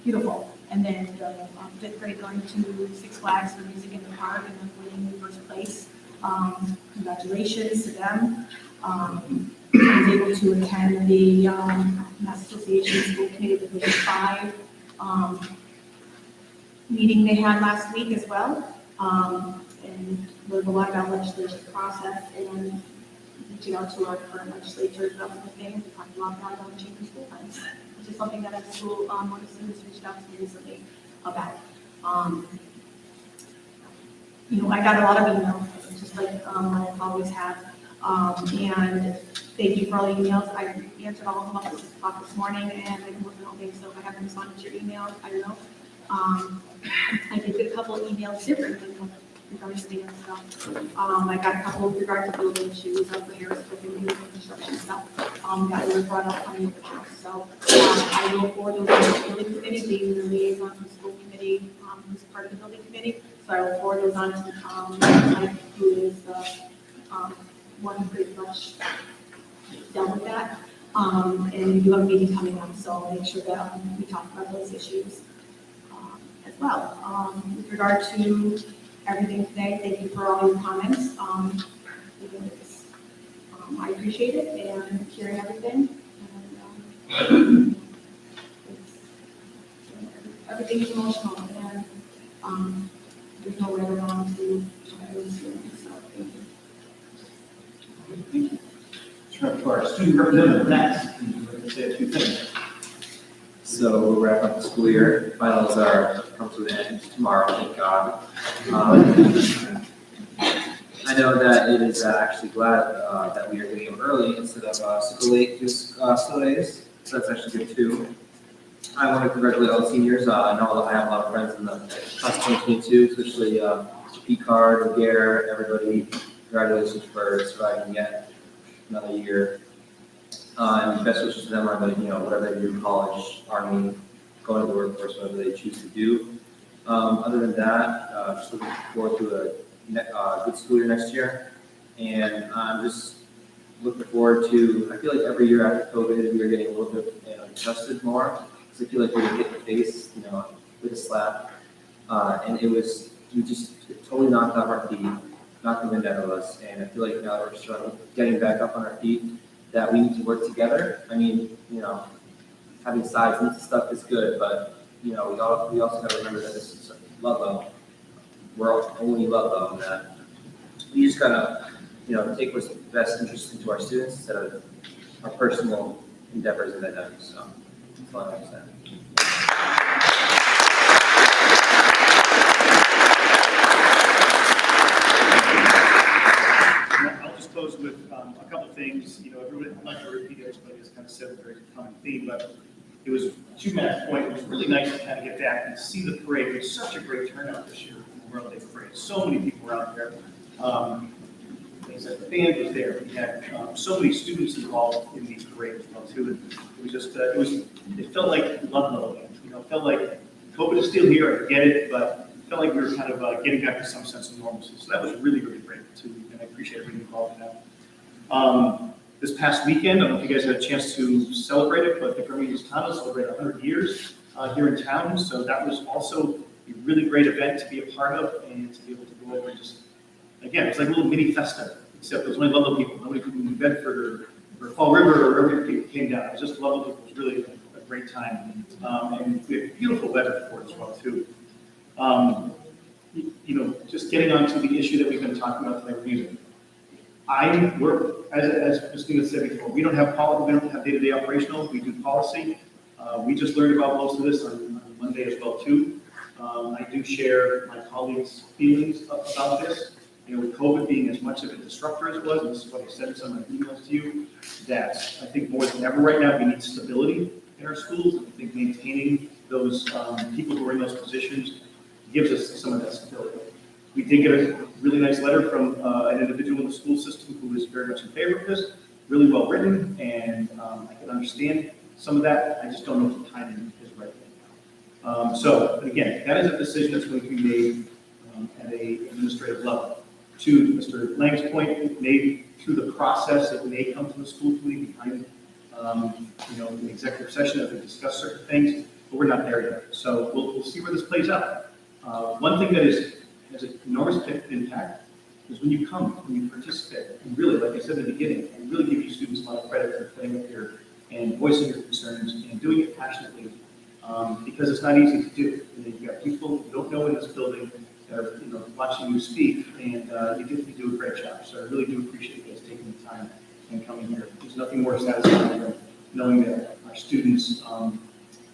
beautiful. And then the fifth grade going to Six Flags for Music in the Park and then winning the first place. Congratulations to them. I was able to attend the Mass Association School Committee Division 5 meeting they had last week as well. And and learned a lot about legislative process and reaching out to our current legislators about some things, we talked a lot about changing school funds, which is something that at school, one of the students reached out to me recently about. I got a lot of emails, just like I always have. And thank you for all the emails. I answered all of them up at 6 o'clock this morning, and I wasn't all day, so if I haven't responded to your email, I don't know. I did get a couple of emails different than what you guys did. I got a couple with regard to building issues of the Harris building, construction stuff, that were brought up on the picture. So, I will forward those on to the building committee, being the liaison to the school committee, who's part of the building committee. So I will forward those on to Mike, who is the one who pretty much dealt with that. And we do have a meeting coming up, so I'll make sure that we talk about those issues as well. With regard to everything today, thank you for all your comments. I appreciate it and hearing everything. And, everything is emotional, and there's no way around to those feelings. So thank you. Thank you. Sure, for our student representative next, let's say a few things. So we'll wrap up the school year. Finals are come to an end tomorrow, thank God. I know that it is actually glad that we are getting them early instead of super late snow days. So that's actually good too. I want to congratulate all the seniors. I know I have a lot of friends in the class 2022, especially Mr. Picard, Gare, everybody. Congratulations for surviving yet another year. And best wishes to them on the, whatever they do, college, army, going to the workforce, whatever they choose to do. Other than that, just looking forward to a good school year next year. And I'm just looking forward to, I feel like every year after COVID, we are getting a little bit adjusted more. Because I feel like we were hit in the face, with a slap. And we just totally knocked off our feet, knocked the wind out of us. And I feel like now we're starting getting back up on our feet, that we need to work together. I mean, having sides and stuff is good, but, we also got to remember that this is Ludlow. We're only Ludlow, and that we just got to, take what's best interest into our students instead of our personal endeavors and endeavors. So that's all I have to say. I'll just close with a couple things. Everybody, I'm not sure if everybody has kind of said a very common theme, but it was, to Matt's point, it was really nice to kind of get back and see the parade. It was such a great turnout this year for the Memorial Day Parade. So many people were out there. Like I said, the band was there. We had so many students involved in these parades as well, too. And it was just, it felt like Ludlow again. It felt like COVID is still here, I get it, but it felt like we were kind of getting back to some sense of normalcy. So that was really, really great, too. And I appreciate everybody involved in that. This past weekend, I don't know if you guys had a chance to celebrate it, but the Grammy Lusitano celebrated 100 years here in town. So that was also a really great event to be a part of and to be able to go over and just, again, it's like a little mini festa, except there was only Ludlow people. Nobody from New Bedford or Fall River or wherever people came down. It was just Ludlow people. It was really a great time. And we had beautiful weather for it as well, too. Just getting onto the issue that we've been talking about today with music. As Christina said before, we don't have day-to-day operational, we do policy. We just learned about most of this on Monday as well, too. I do share my colleagues' feelings about this. With COVID being as much of a disruptor as it was, and this is what I said in some of my emails to you, that I think more than ever right now, we need stability in our schools. I think maintaining those people who are in those positions gives us some of that stability. We did get a really nice letter from an individual in the school system who is very much in favor of this, really well written, and I can understand some of that. I just don't know if the timing is right. So again, that is a decision that's going to be made at an administrative level. To Mr. Lang's point, it may through the process, it may come to the school committee behind, the executive session as we discuss certain things, but we're not there yet. So we'll see where this plays out. One thing that has an enormous impact is when you come, when you participate, and really, like I said in the beginning, I really give you students a lot of credit for playing up here and voicing your concerns and doing it passionately, because it's not easy to do. You've got people who don't know in this building, that are, watching you speak, and you do a great job. So I really do appreciate you guys taking the time and coming here. There's nothing more satisfying than knowing that our students are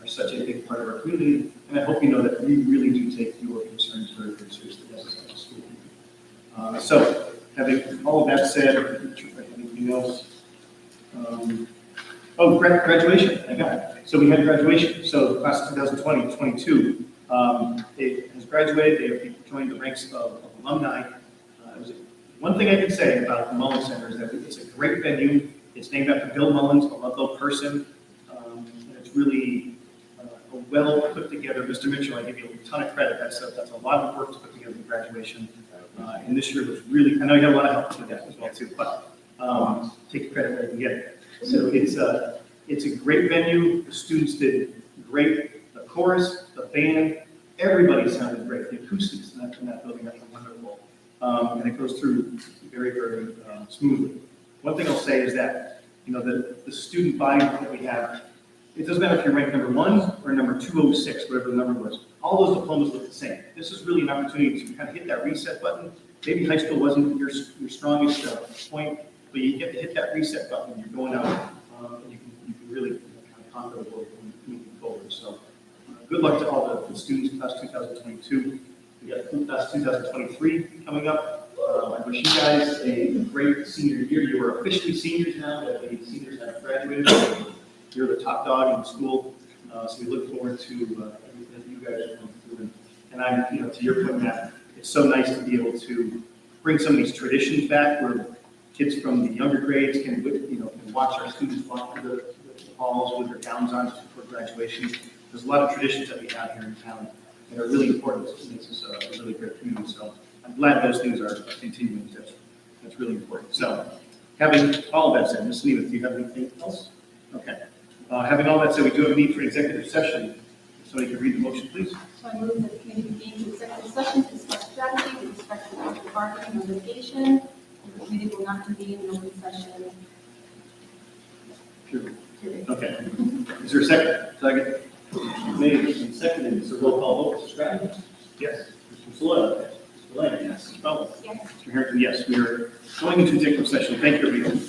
such a big part of our community, and I hope you know that we really do take your concerns very, very seriously as a school. So, having all of that said, anything else? Graduation, I got it. So we had graduation, so class of 2020-22, it has graduated, they have joined the ranks of alumni. One thing I can say about the Mullins Center is that it's a great venue, it's named after Bill Mullins, a Ludlow person, and it's really a well put together. Mr. Mitchell, I give you a ton of credit, that's a lot of work to put together the graduation. And this year was really, I know you got a lot of help with that as well too, but take the credit where you can get it. So it's a great venue, the students did great, the chorus, the band, everybody sounded great, the acoustics in that building are wonderful. And it goes through very, very smoothly. One thing I'll say is that, the student body that we have, it doesn't matter if you're ranked number 1 or number 206, whatever the number was, all those diplomas look the same. This is really an opportunity to kind of hit that reset button. Maybe high school wasn't your strongest point, but you get to hit that reset button and you're going out, and you can really kind of conquer the world moving forward. So good luck to all the students, class 2022. We got class 2023 coming up. I wish you guys a great senior year. You are officially seniors now, that the seniors have graduated. You're the top dog in the school, so we look forward to everything that you guys are going through. And I'm, to your point, Matt, it's so nice to be able to bring some of these traditions back, where kids from the younger grades can watch our students walk through the halls with their gowns on just before graduation. There's a lot of traditions that we have here in town that are really important. It makes us a really great community. So I'm glad those things are continuing. That's really important. So having all of that said, Ms. Neva, do you have anything else? Okay. Having all that said, we do have a need for an executive session. If somebody could read the motion, please. So I move that the committee convene to executive session to discuss strategy with respect to collective bargaining and litigation, and the committee will not convene in open session. Period. Okay. Is there a second? Second. Made and seconded. Is there a roll call vote? Mr. Stratton? Yes. Mr. Saloy? Mr. Lane? Yes. Mr. Bowles? Yes. Mr. Harrington, yes. We are going into executive session. Thank you, everyone.